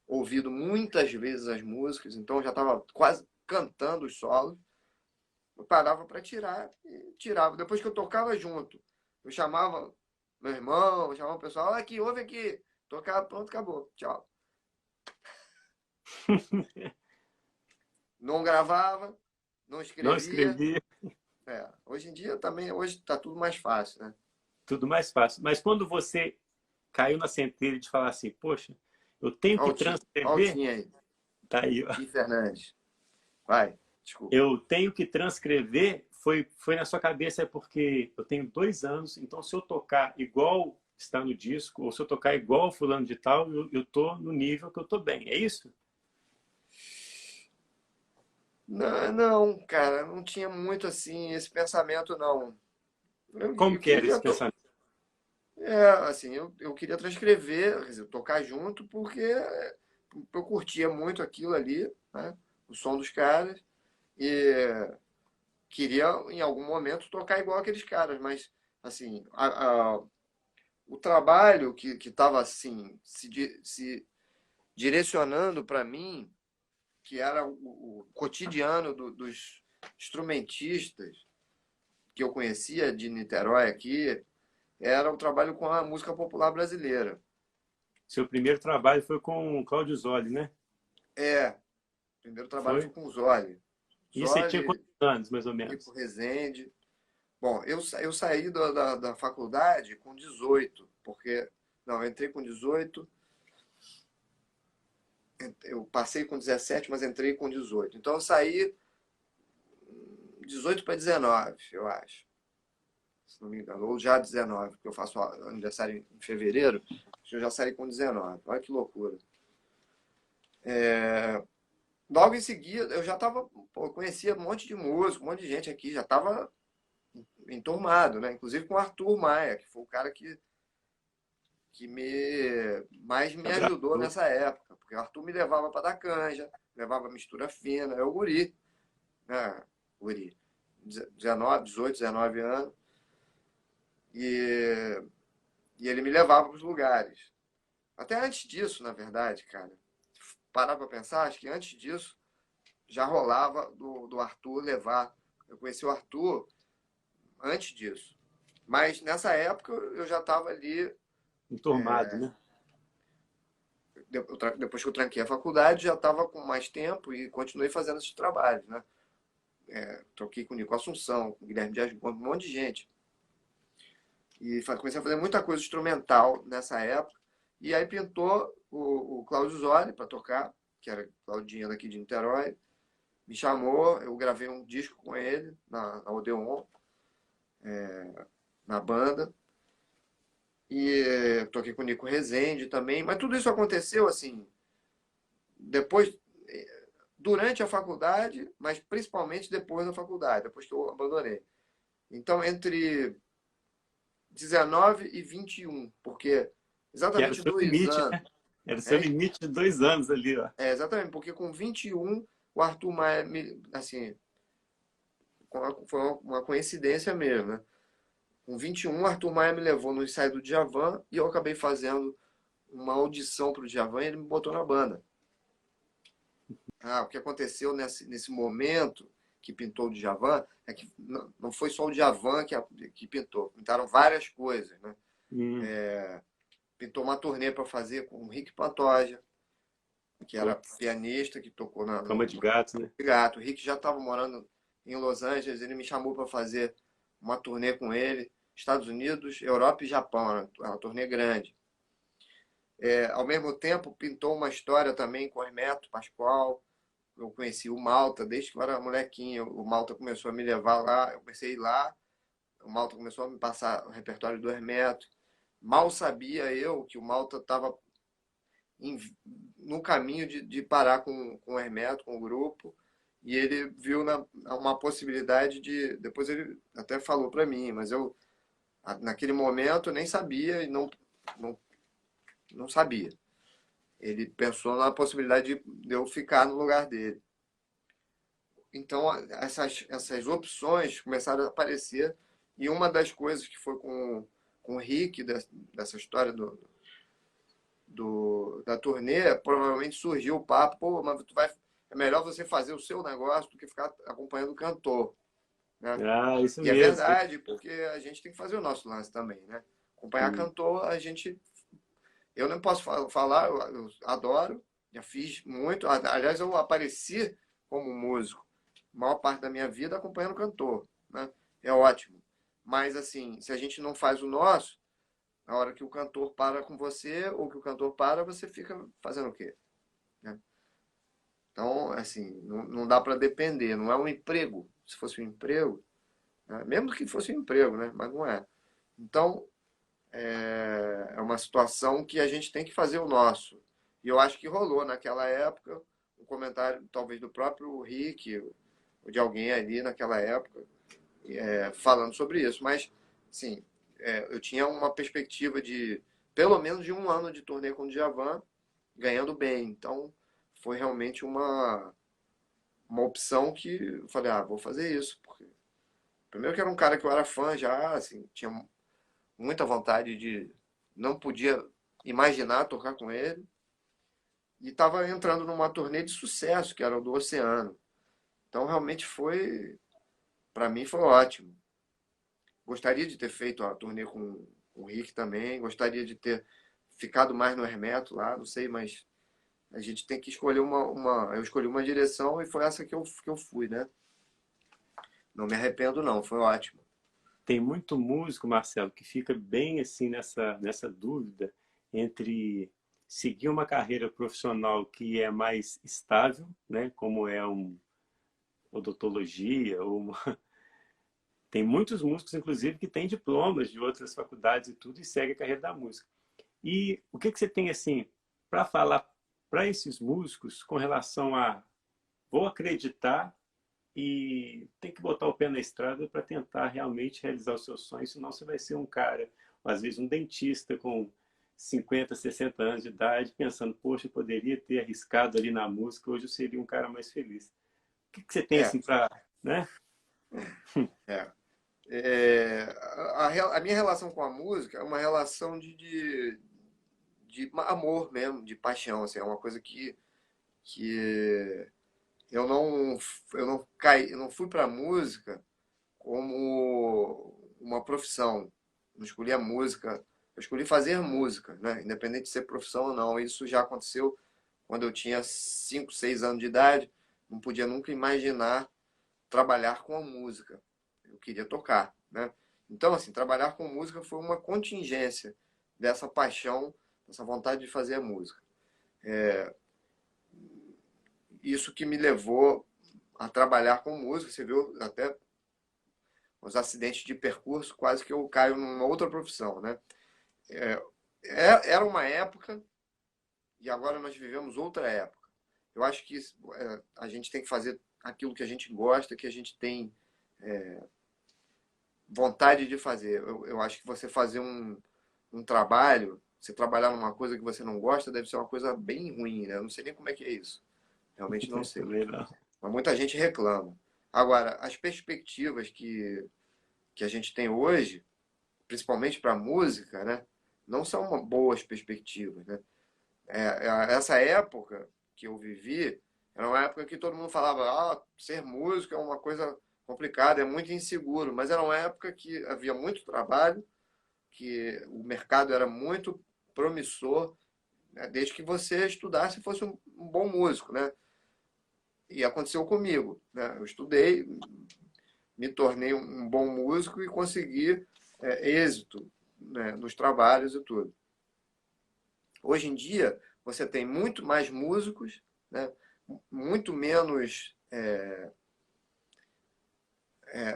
A: ouvido muitas vezes as músicas, então eu já estava quase cantando os solos. Eu parava para tirar e tirava. Depois que eu tocava junto, eu chamava meu irmão, eu chamava o pessoal, olha aqui, ouve aqui. Tocava, pronto, acabou. Tchau. Não gravava, não
B: Não
A: escrevia.
B: escrevi,
A: Hoje em dia também, hoje está tudo mais fácil, né?
B: tudo mais fácil. Mas quando você caiu na centelha de falar assim, poxa, eu tenho que
A: Olha o
B: transcrever,
A: Tim aí,
B: tá aí, ó.
A: Tim Fernandes. Vai, desculpa.
B: Eu tenho que transcrever, foi na sua cabeça, é porque eu tenho 2 anos, então se eu tocar igual está no disco, ou se eu tocar igual fulano de tal, eu tô no nível que eu tô bem, é isso?
A: Não, não, cara, não tinha muito assim esse pensamento, não.
B: Como
A: Eu
B: que era esse
A: queria,
B: pensamento?
A: assim, eu queria transcrever, quer dizer, tocar junto, porque eu curtia muito aquilo ali, né? O som dos caras, e queria, em algum momento, tocar igual aqueles caras, mas, assim, o trabalho que estava, assim, se direcionando para mim, que era o cotidiano dos instrumentistas que eu conhecia de Niterói aqui, era o trabalho com a música popular brasileira.
B: Seu primeiro trabalho foi com o Cláudio Zoli, né?
A: O primeiro trabalho foi
B: Foi?
A: com o Zoli.
B: E você tinha quantos
A: Zoli,
B: anos, mais ou
A: Nico
B: menos?
A: Rezende. Bom, eu saí da faculdade com 18, porque. Não, eu entrei com 18, eu passei com 17, mas entrei com 18. Então eu saí 18 para 19, eu acho. Se não me engano. Ou já 19, porque eu faço aniversário em fevereiro. Eu já saí com 19. Olha que loucura. Logo em seguida, eu já estava. Eu conhecia um monte de músico, um monte de gente aqui, já estava enturmado, né? Inclusive com o Arthur Maia, que foi o cara que mais me ajudou
B: Abraçou.
A: nessa época, porque o Arthur me levava para dar canja, levava mistura fina, eu guri, né? Guri, 19, 18, 19 anos, e, e ele me levava para os lugares. Até antes disso, na verdade, cara, parar para pensar, acho que antes disso já rolava do Arthur levar. Eu conheci o Arthur antes disso. Mas nessa época eu já estava ali.
B: Enturmado, né?
A: Depois que eu tranquei a faculdade, já estava com mais tempo e continuei fazendo esses trabalhos, né? Troquei com o Nico Assunção, com o Guilherme Dias, com um monte de gente. E comecei a fazer muita coisa instrumental nessa época. E aí pintou o Cláudio Zoli para tocar, que era Claudinha daqui de Niterói. Me chamou, eu gravei um disco com ele na Odeon, na banda. E toquei com o Nico Rezende também. Mas tudo isso aconteceu assim, depois, durante a faculdade, mas principalmente depois da faculdade, depois que eu abandonei. Então, entre 19 e 21, porque
B: Que era o
A: exatamente
B: seu
A: 2
B: limite,
A: anos,
B: né? Era o seu
A: hein?
B: limite de 2 anos ali, ó.
A: Exatamente, porque com 21, o Arthur Maia, assim, foi uma coincidência mesmo, né? Com 21, o Arthur Maia me levou no ensaio do Djavan e eu acabei fazendo uma audição para o Djavan e ele me botou na banda. O que aconteceu nesse momento que pintou o Djavan é que não foi só o Djavan que pintou, pintaram várias coisas, né?
B: Hum,
A: Pintou uma turnê para fazer com o Rick Pantoja, que era
B: putz,
A: pianista, que tocou
B: cama de gato, né?
A: no Gato. O Rick já estava morando em Los Angeles, ele me chamou para fazer uma turnê com ele, Estados Unidos, Europa e Japão, era uma turnê grande. Ao mesmo tempo, pintou uma história também com o Hermeto Pascoal. Eu conheci o Malta desde que eu era molequinho. O Malta começou a me levar lá, eu comecei a ir lá. O Malta começou a me passar o repertório do Hermeto. Mal sabia eu que o Malta estava no caminho de parar com o Hermeto, com o grupo. e ele viu uma possibilidade de... Depois ele até falou para mim, mas eu, naquele momento, nem sabia e não, não sabia. Ele pensou na possibilidade de eu ficar no lugar dele. Então, essas opções começaram a aparecer, e uma das coisas que foi com o Rick, dessa história da turnê, provavelmente surgiu o papo, pô, mas é melhor você fazer o seu negócio do que ficar acompanhando o cantor, né?
B: Ah, isso
A: E é
B: mesmo.
A: verdade, porque a gente tem que fazer o nosso lance também, né? Acompanhar
B: Sim.
A: cantor, eu não posso falar, eu adoro, já fiz muito, aliás, eu apareci como músico a maior parte da minha vida acompanhando cantor, né? É ótimo. Mas, assim, se a gente não faz o nosso, na hora que o cantor para com você, ou que o cantor para, você fica fazendo o quê? Né? Então, assim, não dá para depender, não é um emprego. Se fosse um emprego, né? Mesmo que fosse um emprego, né? Mas não é. Então, é uma situação que a gente tem que fazer o nosso. E eu acho que rolou naquela época um comentário, talvez do próprio Rick, ou de alguém ali naquela época, falando sobre isso. Mas, sim, eu tinha uma perspectiva de pelo menos de um ano de turnê com o Djavan, ganhando bem. Então, foi realmente uma opção que eu falei, vou fazer isso. Porque, primeiro que era um cara que eu era fã já, assim, tinha muita vontade de... Não podia imaginar tocar com ele. E estava entrando numa turnê de sucesso, que era o do Oceano. Então, realmente foi... Para mim, foi ótimo. Gostaria de ter feito a turnê com o Rick também. Gostaria de ter ficado mais no Hermeto lá, não sei, mas a gente tem que escolher eu escolhi uma direção e foi essa que eu fui, né? Não me arrependo, não, foi ótimo.
B: Tem muito músico, Marcelo, que fica bem assim nessa dúvida entre seguir uma carreira profissional que é mais estável, né, como é odontologia ou tem muitos músicos, inclusive, que têm diplomas de outras faculdades e tudo e segue a carreira da música. E o que você tem assim para falar para esses músicos com relação a vou acreditar e tem que botar o pé na estrada para tentar realmente realizar os seus sonhos, senão você vai ser um cara, ou às vezes um dentista com 50, 60 anos de idade, pensando, poxa, eu poderia ter arriscado ali na música, hoje eu seria um cara mais feliz. O que você tem
A: É,
B: assim para, né?
A: é. A minha relação com a música é uma relação de amor mesmo, de paixão, assim, é uma coisa que eu não, eu não fui para a música como uma profissão. Não escolhi a música, eu escolhi fazer música, né? Independente de ser profissão ou não. Isso já aconteceu quando eu tinha 5 6 anos de idade. Não podia nunca imaginar trabalhar com a música. Eu queria tocar, né? Então, assim, trabalhar com música foi uma contingência dessa paixão, dessa vontade de fazer a música. Isso que me levou a trabalhar com música. Você viu até os acidentes de percurso, quase que eu caio numa outra profissão, né? É, era uma época e agora nós vivemos outra época. Eu acho que a gente tem que fazer aquilo que a gente gosta, que a gente tem vontade de fazer. Eu acho que você fazer um trabalho, você trabalhar numa coisa que você não gosta, deve ser uma coisa bem ruim, né? Eu não sei nem como é que é isso. Realmente não sei.
B: Também não.
A: Mas muita gente reclama. Agora, as perspectivas que a gente tem hoje, principalmente para a música, né, não são boas perspectivas. Né? Essa época que eu vivi era uma época que todo mundo falava ser músico é uma coisa complicada, é muito inseguro, mas era uma época que havia muito trabalho, que o mercado era muito promissor, né, desde que você estudasse e fosse um bom músico. Né? E aconteceu comigo. Né? Eu estudei, me tornei um bom músico e consegui êxito, né, nos trabalhos e tudo. Hoje em dia, você tem muito mais músicos, né, muito menos.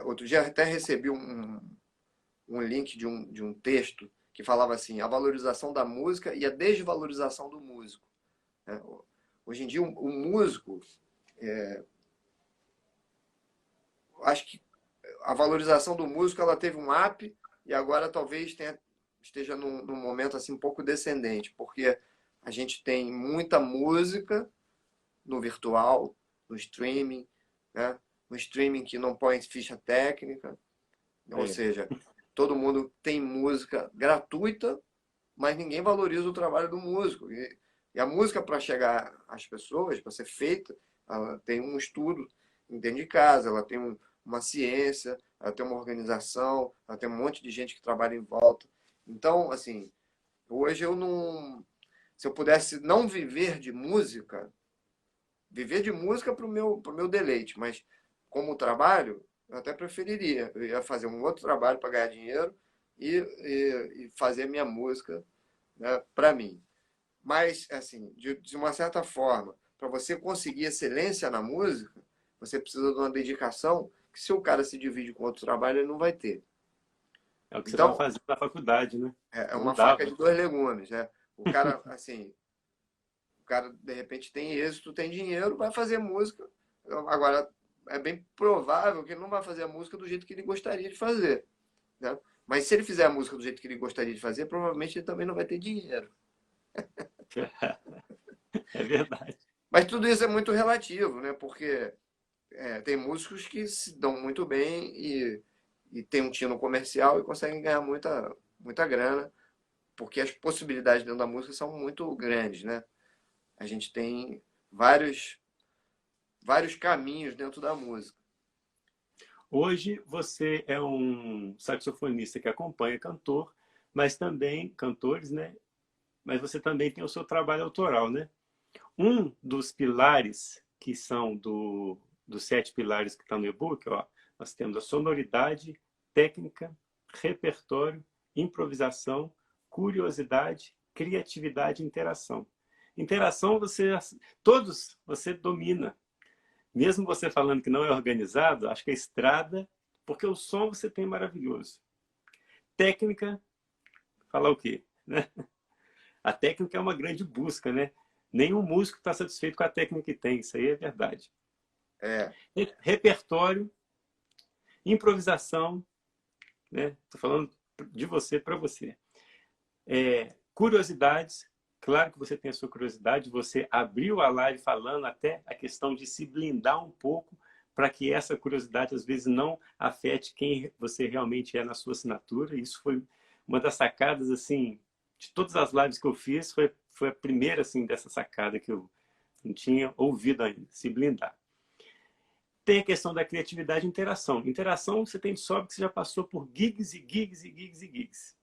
A: Outro dia até recebi um link de um texto que falava assim: a valorização da música e a desvalorização do músico. Né? Hoje em dia, o músico acho que a valorização do músico ela teve um up e agora talvez esteja num momento assim um pouco descendente, porque a gente tem muita música no virtual, no streaming, né? No streaming que não põe ficha técnica, ou
B: É,
A: seja, todo mundo tem música gratuita, mas ninguém valoriza o trabalho do músico. E a música, para chegar às pessoas, para ser feita, ela tem um estudo dentro de casa, ela tem uma ciência, ela tem uma organização, ela tem um monte de gente que trabalha em volta. Então, assim, hoje eu não. Se eu pudesse não viver de música para o meu deleite, mas como trabalho, eu até preferiria. Eu ia fazer um outro trabalho para ganhar dinheiro e fazer minha música, né, para mim. Mas, assim, de uma certa forma, para você conseguir excelência na música, você precisa de uma dedicação que se o cara se divide com outro trabalho, ele não vai ter.
B: é o que você estava
A: Então,
B: fazendo na faculdade, né?
A: é
B: Não
A: uma faca de
B: dava.
A: dois legumes, né? O cara, assim, o cara de repente tem êxito, tem dinheiro, vai fazer música. Agora, é bem provável que ele não vai fazer a música do jeito que ele gostaria de fazer, né? Mas se ele fizer a música do jeito que ele gostaria de fazer, provavelmente ele também não vai ter dinheiro.
B: É verdade.
A: Mas tudo isso é muito relativo, né? Porque tem músicos que se dão muito bem e tem um tino comercial e conseguem ganhar muita grana, porque as possibilidades dentro da música são muito grandes, né? A gente tem vários caminhos dentro da música.
B: Hoje você é um saxofonista que acompanha cantor, mas também cantores, né? Mas você também tem o seu trabalho autoral, né? Um dos pilares que são dos 7 pilares que estão no e-book, ó, nós temos a sonoridade, técnica, repertório, improvisação, curiosidade, criatividade e interação. Interação todos você domina. Mesmo você falando que não é organizado, acho que a estrada, porque o som você tem maravilhoso. Técnica, falar o quê? Né? A técnica é uma grande busca, né? Nenhum músico está satisfeito com a técnica que tem, isso aí é verdade.
A: É,
B: Repertório, improvisação, né? Estou falando de você para você. Curiosidades, claro que você tem a sua curiosidade, você abriu a live falando até a questão de se blindar um pouco para que essa curiosidade às vezes não afete quem você realmente é na sua assinatura. Isso foi uma das sacadas, assim, de todas as lives que eu fiz, foi a primeira, assim, dessa sacada que eu não tinha ouvido ainda, se blindar. Tem a questão da criatividade e interação. Interação você tem de sobra que você já passou por gigs e gigs e gigs e gigs.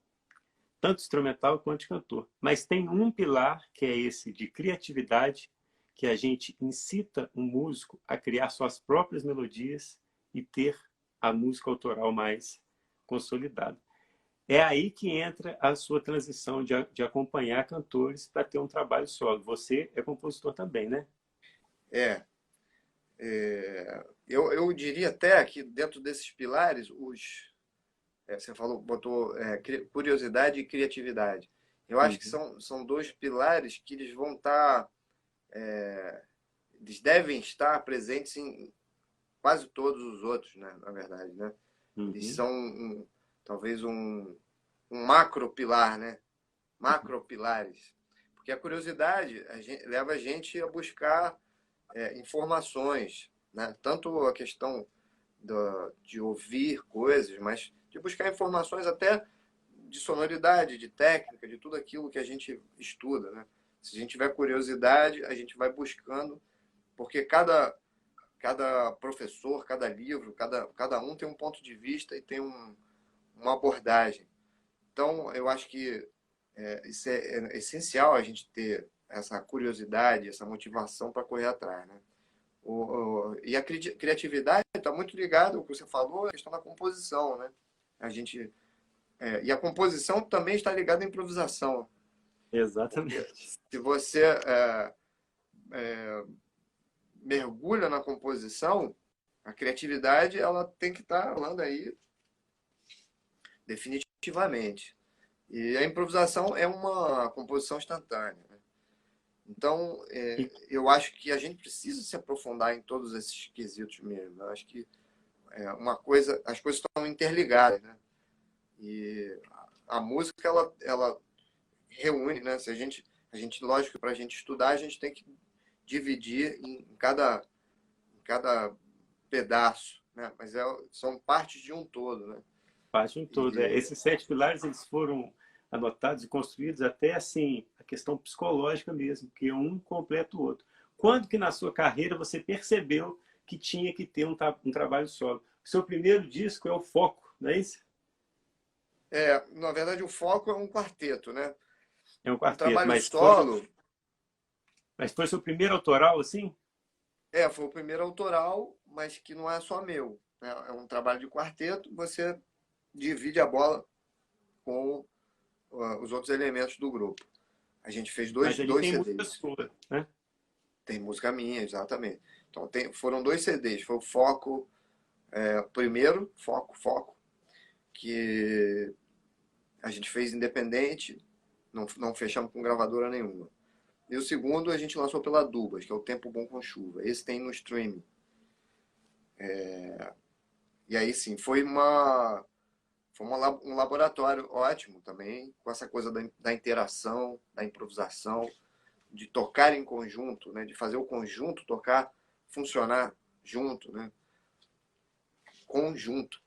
B: Tanto instrumental quanto cantor. Mas tem um pilar que é esse de criatividade, que a gente incita um músico a criar suas próprias melodias e ter a música autoral mais consolidada. É aí que entra a sua transição de acompanhar cantores para ter um trabalho solo. Você é compositor também, né?
A: é. Eu diria até que dentro desses pilares, você falou, botou curiosidade e criatividade. Eu acho que
B: Uhum.
A: são dois pilares que eles vão estar, eles devem estar presentes em quase todos os outros, né, na verdade, né? Eles
B: Uhum.
A: são talvez um macro pilar, né? Macro pilares. Porque a curiosidade leva a gente a buscar informações, né? Tanto a questão de ouvir coisas, mas de buscar informações até de sonoridade, de técnica, de tudo aquilo que a gente estuda, né? Se a gente tiver curiosidade, a gente vai buscando, porque cada professor, cada livro, cada um tem um ponto de vista e tem uma abordagem. Então, eu acho que isso é essencial a gente ter essa curiosidade, essa motivação para correr atrás, né? E a criatividade está muito ligada ao que você falou, a questão da composição, né? A gente, e a composição também está ligada à improvisação, porque
B: Exatamente.
A: se você mergulha na composição, a criatividade ela tem que estar rolando aí definitivamente. E a improvisação é uma composição instantânea, né? Então,
B: E,
A: eu acho que a gente precisa se aprofundar em todos esses quesitos mesmo. Eu acho que uma coisa, as coisas estão interligadas, né? E a música, ela reúne, né? Se a gente, lógico, para a gente estudar, a gente tem que dividir em cada pedaço, né? Mas são partes de um todo, né?
B: Parte de um todo.
A: E,
B: Esses 7 pilares eles foram anotados e construídos até assim a questão psicológica mesmo, que um completa o outro. Quando que na sua carreira você percebeu que tinha que ter um trabalho solo? O seu primeiro disco é o Foco, não é isso?
A: na verdade, o foco é um quarteto, né?
B: É um
A: O
B: quarteto,
A: trabalho solo,
B: mas foi seu primeiro autoral assim?
A: foi o primeiro autoral, mas que não é só meu, né? É um trabalho de quarteto, você divide a bola com os outros elementos do grupo. A gente fez
B: Mas ali
A: dois
B: tem música
A: CDs.
B: sua, né?
A: Tem música minha, exatamente. Então foram 2 CDs. Foi o Foco, o primeiro, Foco, que a gente fez independente, não fechamos com gravadora nenhuma. E o segundo a gente lançou pela Dubas, que é o Tempo Bom com Chuva. Esse tem no streaming. E aí sim, um laboratório ótimo também, com essa coisa da interação, da improvisação, de tocar em conjunto, né? De fazer o conjunto tocar, funcionar junto, né? Conjunto.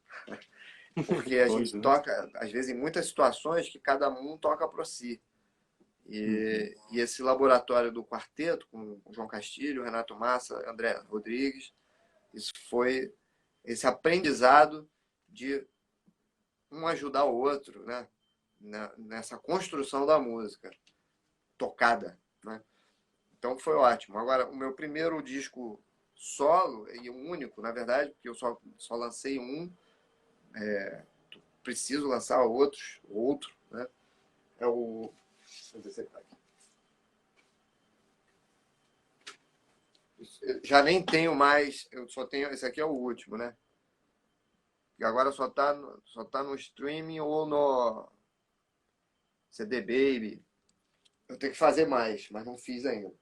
A: Porque a gente
B: Conjunto.
A: toca, às vezes, em muitas situações que cada um toca para si.
B: Uhum.
A: E esse laboratório do quarteto, com o João Castilho, Renato Massa, André Rodrigues, isso foi esse aprendizado de um ajudar o outro, né? Nessa construção da música tocada, né? Então foi ótimo. Agora, o meu primeiro disco solo, e o único, na verdade, porque eu só lancei um, preciso lançar outro, né? É o. Deixa eu ver se ele tá aqui. Já nem tenho mais, eu só tenho. Esse aqui é o último, né? E agora só tá no streaming ou no CD Baby. Eu tenho que fazer mais, mas não fiz ainda.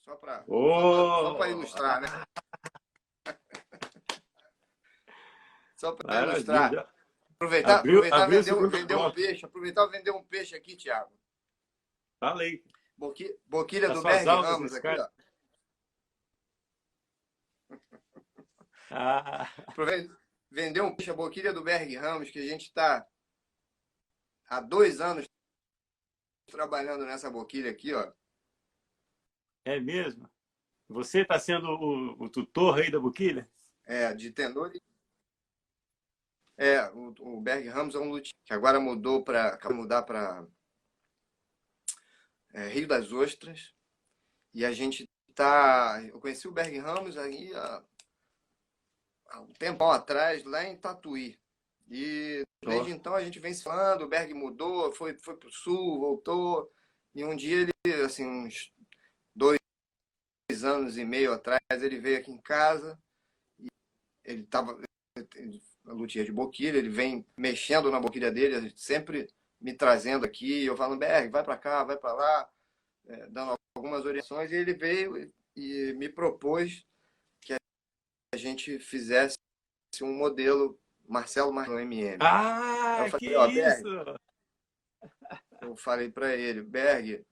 A: Só para
B: Oh,
A: ilustrar, né? Só para ilustrar.
B: maravilha. Abriu o segundo bloco.
A: Aproveitar e vender um peixe aqui, Thiago.
B: Falei.
A: Boquilha
B: As
A: do
B: suas
A: Berg
B: aulas
A: Ramos
B: nesse
A: aqui,
B: cara.
A: ó.
B: Ah,
A: Aproveita, vender um peixe, a boquilha do Berg Ramos, que a gente está há 2 anos trabalhando nessa boquilha aqui, ó.
B: é mesmo? Você está sendo o tutor aí da boquilha?
A: De tenor. O Berg Ramos é um luthier que agora mudar para Rio das Ostras. E a gente tá. Eu conheci o Berg Ramos aí há um tempão atrás, lá em Tatuí. E
B: Ó.
A: desde então a gente vem se falando, o Berg mudou, foi para o sul, voltou. E um dia ele, assim, uns 2 anos e meio atrás, ele veio aqui em casa. Ele estava luthier de boquilha, ele vem mexendo na boquilha dele, sempre me trazendo aqui. Eu falo, Berg, vai para cá, vai para lá, dando algumas orientações. E ele veio e me propôs que a gente fizesse um modelo Marcelo Marcelo MM. Aí eu
B: Ah, que
A: falei, ó,
B: isso!
A: Berg, eu falei para ele, Berg,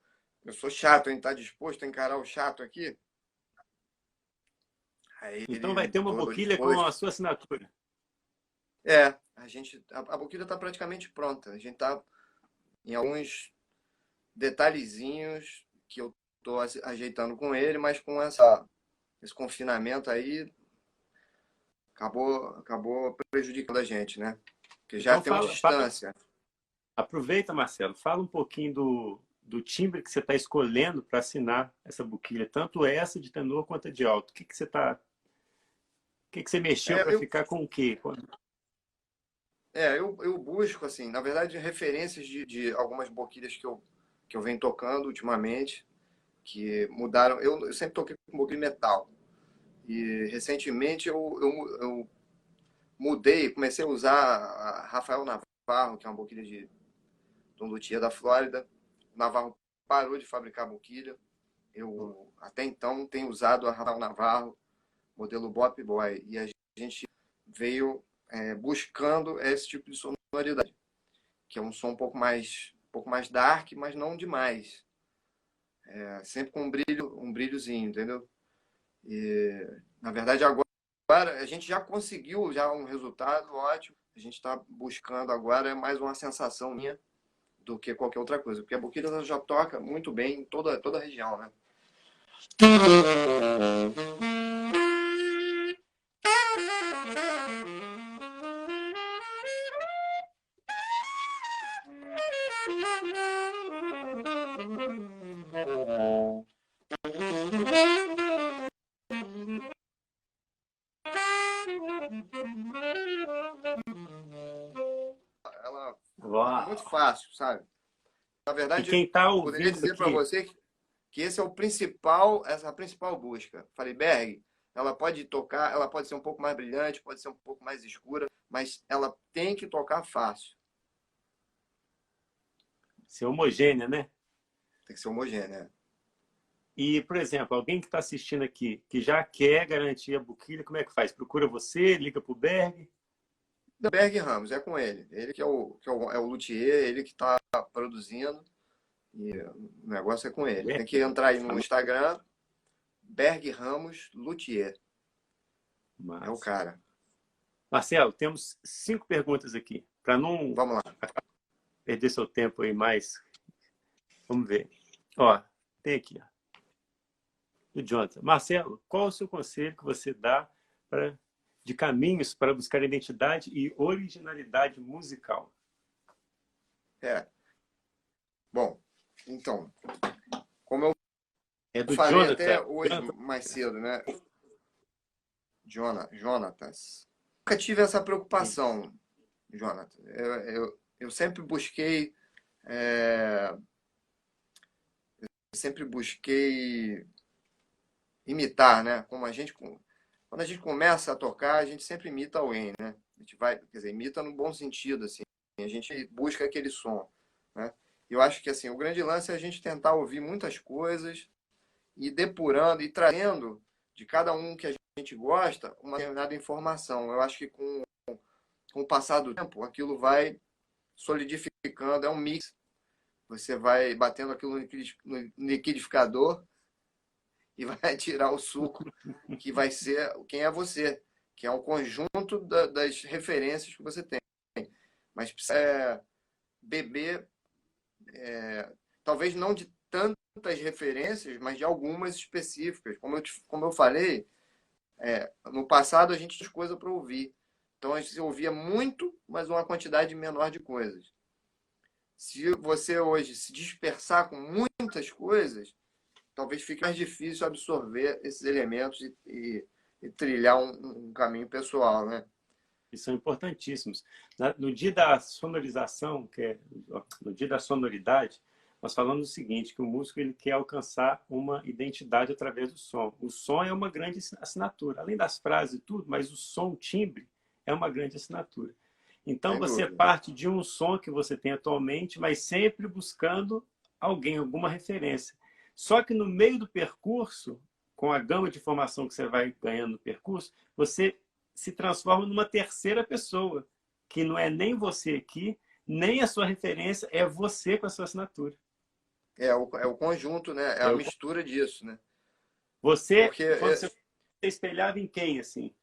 A: eu sou chato, hein? Tá disposto a encarar o chato aqui? Aí
B: Então vai
A: ele,
B: ter uma
A: todo
B: boquilha com a
A: disposto.
B: sua assinatura.
A: A boquilha está praticamente pronta. A gente está em alguns detalhezinhos que eu estou ajeitando com ele, mas com esse confinamento aí acabou prejudicando a gente, né? Porque já
B: Então
A: tem uma distância.
B: aproveita, Marcelo, fala um pouquinho do timbre que você está escolhendo para assinar essa boquilha, tanto essa de tenor quanto a de alto. O que que você mexeu
A: É,
B: para
A: eu,
B: ficar com o quê?
A: eu busco, assim, na verdade, referências de algumas boquilhas que eu venho tocando ultimamente, que mudaram. Eu sempre toquei com boquilha de metal. E recentemente eu mudei, comecei a usar a Rafael Navarro, que é uma boquilha de um luthier da Flórida. O Navarro parou de fabricar boquilha. Eu até então tenho usado a Rafael Navarro, modelo Bop Boy, e a gente veio buscando esse tipo de sonoridade, que é um som um pouco mais dark, mas não demais. Sempre com um brilhozinho, entendeu? E, na verdade, agora a gente já conseguiu já um resultado ótimo. A gente está buscando agora mais uma sensação minha do que qualquer outra coisa, porque a boquilha já toca muito bem em toda a região, né? Ela é muito
B: Uau!
A: fácil, sabe? Na
B: E
A: verdade,
B: quem está
A: eu poderia
B: ouvindo
A: dizer para
B: aqui,
A: você que essa é a principal busca. Falei, Berg, ela pode tocar, ela pode ser um pouco mais brilhante, pode ser um pouco mais escura, mas ela tem que tocar fácil,
B: ser homogênea, né?
A: tem que ser homogênea.
B: E, por exemplo, alguém que está assistindo aqui, que já quer garantir a boquilha, como é que faz? Procura você, liga para o Berg?
A: Berg Ramos, é com ele. Ele que é o luthier, ele que está produzindo, e o negócio é com ele. Tem que entrar aí no Instagram, Berg Ramos Luthier. É o
B: Mas,
A: cara.
B: Marcelo, temos 5 perguntas aqui, para não
A: Vamos lá.
B: perder seu tempo aí mais. Vamos ver. Ó, tem aqui, ó, do Jonathan. Marcelo, qual o seu conselho que você dá de caminhos para buscar identidade e originalidade musical?
A: É. Bom, então, como eu
B: É do
A: falei até
B: Jonathan.
A: hoje
B: Jonathan.
A: mais cedo, né? Jonatas. Nunca tive essa preocupação, Jonathan. Eu é, sempre busquei imitar, né? Quando a gente começa a tocar, a gente sempre imita alguém, né? A gente vai, quer dizer, imita no bom sentido, assim. A gente busca aquele som, né? Eu acho que assim, o grande lance é a gente tentar ouvir muitas coisas e depurando e trazendo de cada um que a gente gosta uma determinada informação. Eu acho que com o passar do tempo, aquilo vai solidificando, é um mix. Você vai batendo aquilo no liquidificador e vai tirar o suco que vai ser quem é você, que é o conjunto das referências que você tem. Mas precisa beber, talvez não de tantas referências, mas de algumas específicas. Como eu falei, no passado a gente tinha coisa para ouvir. Então a gente ouvia muito, mas uma quantidade menor de coisas. Se você hoje se dispersar com muitas coisas, talvez fique mais difícil absorver esses elementos e trilhar um caminho pessoal, né?
B: E são importantíssimos. No dia da sonorização, no dia da sonoridade, nós falamos o seguinte, que o músico ele quer alcançar uma identidade através do som. O som é uma grande assinatura, além das frases e tudo, mas o som, o timbre, é uma grande assinatura. Então,
A: Sem
B: você
A: dúvida.
B: parte de um som que você tem atualmente, mas sempre buscando alguém, alguma referência. Só que no meio do percurso, com a gama de informação que você vai ganhando no percurso, você se transforma numa terceira pessoa, que não é nem você aqui, nem a sua referência, é você com a sua assinatura.
A: É o conjunto, né? É a
B: Eu,
A: mistura disso, né?
B: você,
A: Porque,
B: quando você espelhava em quem, assim?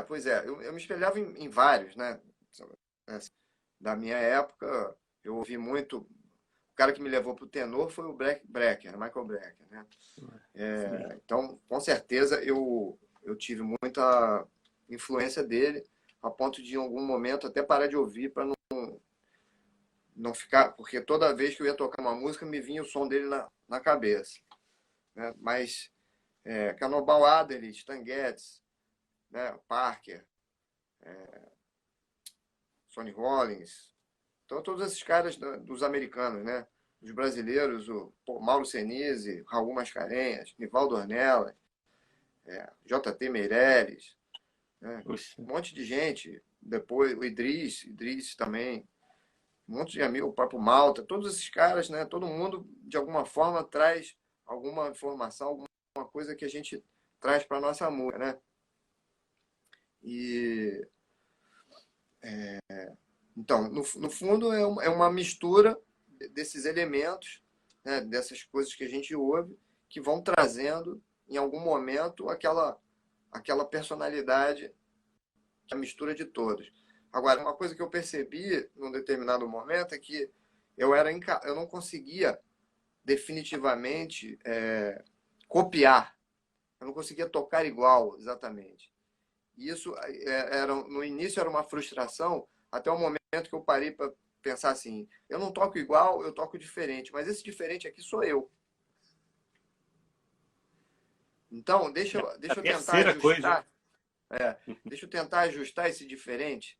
A: pois é, eu me espelhava em vários, né? Assim, da minha época, eu ouvi muito. O cara que me levou para o tenor foi o Brecker, Michael Brecker, né?
B: Excelente.
A: Então, com certeza, eu tive muita influência dele, a ponto de, em algum momento, até parar de ouvir para não ficar. Porque toda vez que eu ia tocar uma música, me vinha o som dele na cabeça. Né? Mas Cannonball Adderley, Stan Getz, né? Parker, Sonny Rollins, então todos esses caras dos americanos, né? Os brasileiros, Mauro Senise, Raul Mascarenhas, Nivaldo Ornella, J.T. Meirelles, né?
B: Puxa,
A: Um monte de gente. Depois o Idris também, um monte de amigos, o próprio Malta, todos esses caras, né? Todo mundo, de alguma forma, traz alguma informação, alguma coisa que a gente traz para a nossa música, né? E então, no fundo, é uma mistura desses elementos, né, dessas coisas que a gente ouve, que vão trazendo, em algum momento, aquela personalidade, que é a mistura de todos. Agora, uma coisa que eu percebi num determinado momento é que eu não conseguia definitivamente copiar, eu não conseguia tocar igual exatamente. E isso no início era uma frustração, até o momento que eu parei para pensar assim, eu não toco igual, eu toco diferente, mas esse diferente aqui sou eu. Então,
B: a
A: deixa eu tentar
B: terceira coisa,
A: ajustar, deixa eu tentar ajustar esse diferente,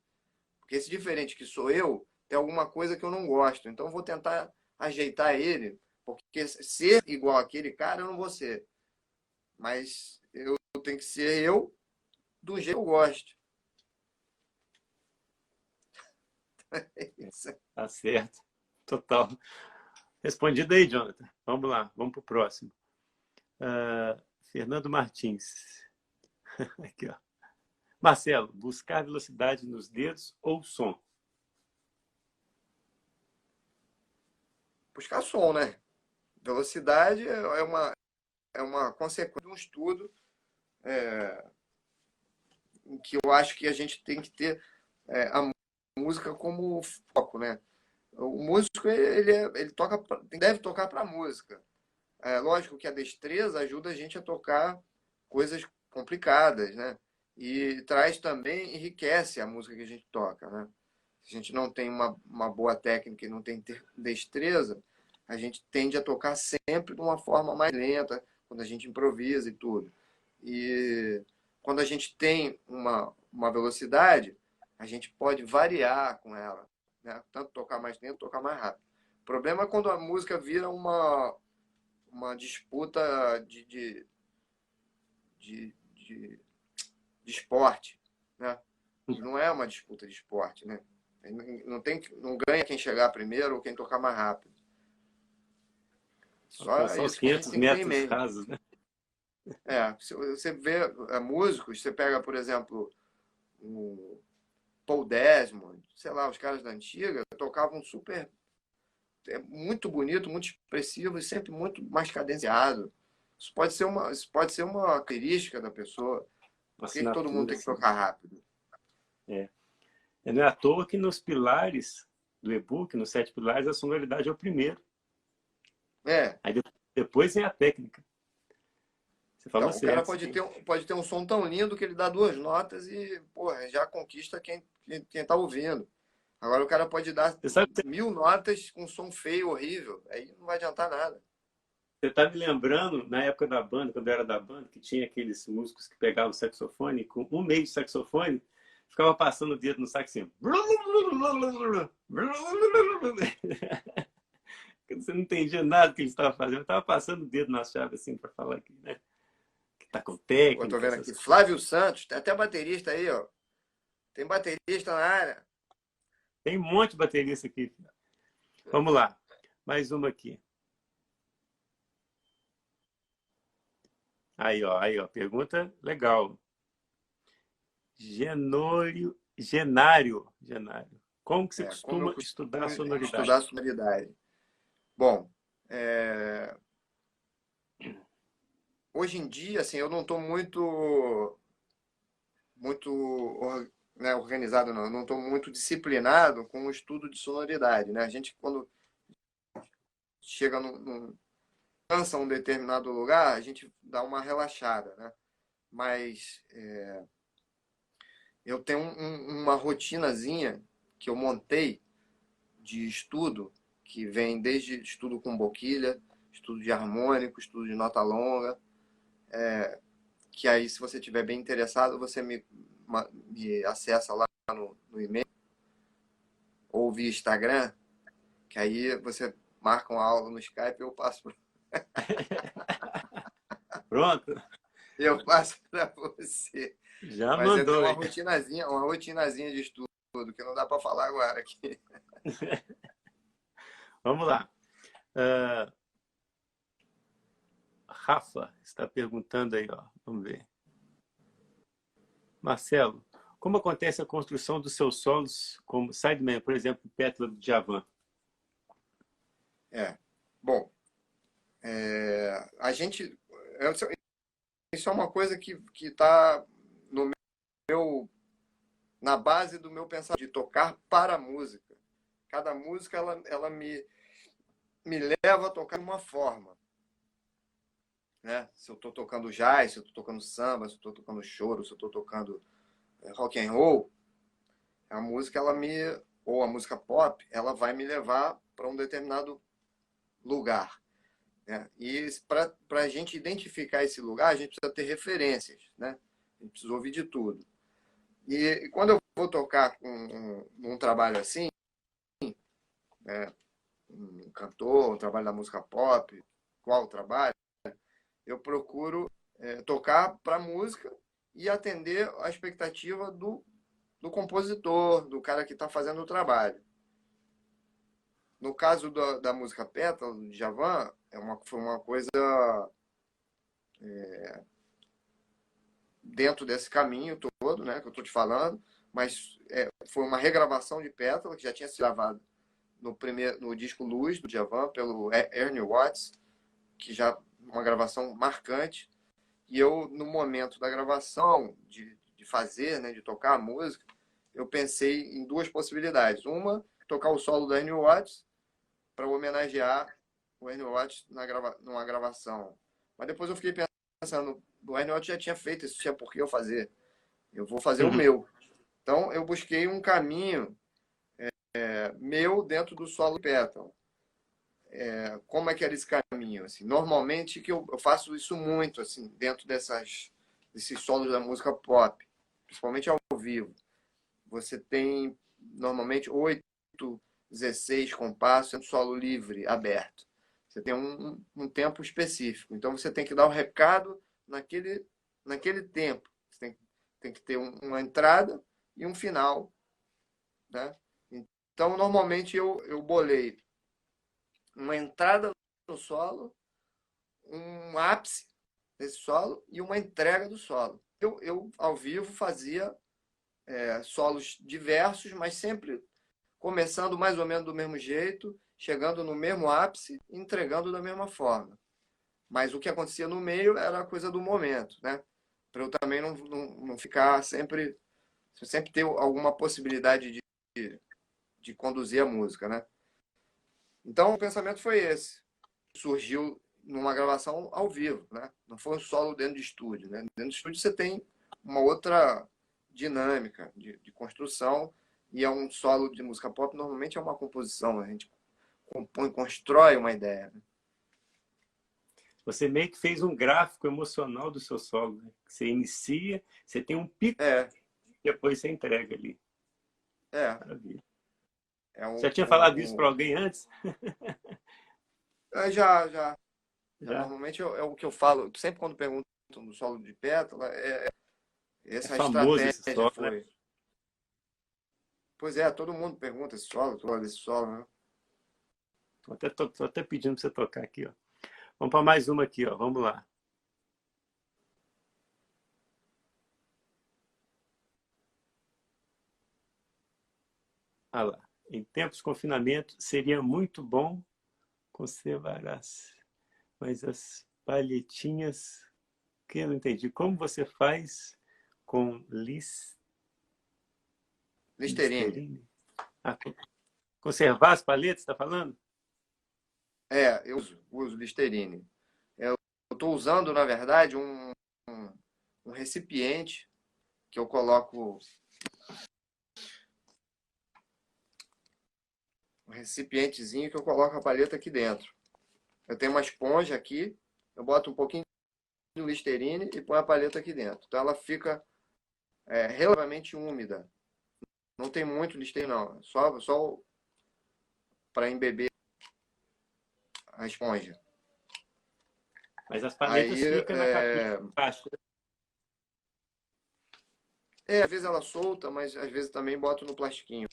A: porque esse diferente que sou eu, tem alguma coisa que eu não gosto, então eu vou tentar ajeitar ele, porque ser igual aquele cara eu não vou ser, mas eu tenho que ser eu do jeito que eu gosto.
B: tá certo. Total. Respondido aí, Jonathan. Vamos lá, vamos para o próximo. Fernando Martins. Aqui, ó. Marcelo, buscar velocidade nos dedos ou som?
A: Buscar som, né? Velocidade é uma consequência de um estudo em que eu acho que a gente tem que ter a música como foco, né? O músico ele deve tocar para a música. Lógico que a destreza ajuda a gente a tocar coisas complicadas, né? E traz também, enriquece a música que a gente toca, né? Se a gente não tem uma boa técnica e não tem destreza, a gente tende a tocar sempre de uma forma mais lenta, quando a gente improvisa e tudo. E quando a gente tem uma velocidade, a gente pode variar com ela, né? Tanto tocar mais lento, tocar mais rápido. O problema é quando a música vira uma disputa de esporte, né? E não é uma disputa de esporte, né? Não ganha quem chegar primeiro ou quem tocar mais rápido. Só
B: Alcançar os
A: isso que a gente
B: 500
A: tem que ter em
B: metros
A: mente.
B: rasos, né?
A: Se você vê músicos, você pega, por exemplo, o Paul Desmond, sei lá, os caras da antiga tocavam super, muito bonito, muito expressivo e sempre muito mais cadenciado. Isso pode ser uma característica da pessoa.
B: Uma
A: Por que todo mundo
B: assinatura,
A: tem que
B: assim.
A: tocar rápido?
B: É. Não é à toa que nos pilares do e-book, nos 7 pilares, a sonoridade é o primeiro.
A: É,
B: Aí depois vem a técnica. Você falou
A: então, o cara
B: certo.
A: pode ter um som tão lindo que ele dá duas notas e, porra, já conquista quem tá ouvindo. Agora o cara pode dar
B: Você sabe que
A: 1000 notas com som feio, horrível. Aí não vai adiantar nada.
B: Você está me lembrando, na época da banda, quando eu era da banda, que tinha aqueles músicos que pegavam o saxofone, com um meio de saxofone, ficava passando o dedo no sax assim. Você não entendia nada do que eles estavam fazendo. Eu estava passando o dedo na chave assim para falar aqui, né? Que tá com
A: Eu tô
B: técnica,
A: vendo
B: essas
A: aqui.
B: coisas.
A: Flávio Santos, tem até baterista aí, ó. Tem baterista na área.
B: Tem um monte de baterista aqui. Vamos lá. Mais uma aqui. Aí, ó. Pergunta legal. Genário. Como que você
A: Como eu
B: costuma estudar
A: costumo
B: a sonoridade?
A: estudar sonoridade. Bom, hoje em dia, assim, eu não estou né, organizado, não. Eu não estou muito disciplinado com o estudo de sonoridade, né? A gente, quando chega cansa um determinado lugar, a gente dá uma relaxada, né? Mas eu tenho uma rotinazinha que eu montei de estudo, que vem desde estudo com boquilha, estudo de harmônico, estudo de nota longa, que aí, se você estiver bem interessado, você me acessa lá no e-mail ou via Instagram, que aí você marca uma aula no Skype e
B: Pronto?
A: eu passo para você.
B: Já
A: Mas eu tenho
B: mandou, hein?
A: uma rotinazinha de estudo, que não dá para falar agora aqui.
B: Vamos lá. Uh, Rafa está perguntando aí, ó. Vamos ver. Marcelo, como acontece a construção dos seus solos como Sideman, por exemplo, Pétala do Djavan?
A: Bom, a gente... Isso é uma coisa que está no na base do meu pensamento, de tocar para a música. Cada música, ela me leva a tocar de uma forma. Né? Se eu estou tocando jazz, se eu estou tocando samba, se eu estou tocando choro, se eu estou tocando rock and roll, a música, ou a música pop, ela vai me levar para um determinado lugar. Né? E para a gente identificar esse lugar, a gente precisa ter referências. Né? A gente precisa ouvir de tudo. E quando eu vou tocar um trabalho assim, né, um cantor, um trabalho da música pop, qual trabalho, eu procuro tocar para a música e atender a expectativa do compositor, do cara que está fazendo o trabalho. No caso da música Pétala, do Djavan, foi uma coisa dentro desse caminho todo, né, que eu estou te falando, mas foi uma regravação de Pétala, que já tinha sido gravada no disco Luz, do Djavan, pelo Ernie Watts, que já uma gravação marcante. E eu, no momento da gravação, de fazer, né, de tocar a música, eu pensei em duas possibilidades. Uma, tocar o solo do Ernie Watts, para homenagear o Ernie Watts numa gravação. Mas depois eu fiquei pensando, o Ernie Watts já tinha feito isso, tinha por que eu fazer. Eu vou fazer o
B: Uhum.
A: meu. Então, eu busquei um caminho meu dentro do solo Pétala. Como é que era esse caminho? Assim, normalmente que eu faço isso muito assim, dentro desses solos da música pop, principalmente ao vivo. Você tem normalmente 8, 16 compassos em solo livre, aberto. Você tem um tempo específico. Então você tem que dar o recado naquele tempo. Você tem que ter uma entrada e um final. Né? Então, normalmente eu bolei uma entrada no solo, um ápice desse solo e uma entrega do solo. Eu ao vivo, fazia solos diversos, mas sempre começando mais ou menos do mesmo jeito, chegando no mesmo ápice, entregando da mesma forma. Mas o que acontecia no meio era a coisa do momento, né? Para eu também não ficar sempre ter alguma possibilidade de conduzir a música, né? Então o pensamento foi esse. Surgiu numa gravação ao vivo, né? Não foi um solo dentro de estúdio, né? Dentro de estúdio você tem uma outra dinâmica de construção, e é um solo de música pop, normalmente é uma composição, a gente compõe, constrói uma ideia. Né?
B: Você meio que fez um gráfico emocional do seu solo, né? Você inicia, você tem um pico,
A: É,
B: depois você entrega ali.
A: é.
B: Maravilha.
A: É
B: Já tinha falado isso para alguém antes?
A: já.
B: Já?
A: Normalmente é o que eu falo, sempre quando perguntam do solo de pétala,
B: É
A: essa
B: famoso esse
A: estratégia
B: solo, né?
A: foi. Pois é, todo mundo pergunta esse solo, todo esse solo, né?
B: Tô até pedindo para você tocar aqui, ó. Vamos para mais uma aqui, ó. Vamos lá. Ah lá. Em tempos de confinamento, seria muito bom conservar mas as palhetinhas que eu não entendi. Como você faz com
A: Listerine.
B: Listerine? Ah, conservar as palhetas, está falando?
A: Eu uso Listerine. Eu estou usando, na verdade, um recipiente que eu coloco. Um recipientezinho que eu coloco a palheta aqui dentro. Eu tenho uma esponja aqui, eu boto um pouquinho de Listerine e ponho a palheta aqui dentro. Então ela fica relativamente úmida. Não tem muito Listerine, não. Só para embeber a esponja.
B: Mas as
A: Aí,
B: palhetas ficam na capinha embaixo.
A: às vezes ela solta, mas às vezes também boto no plastiquinho.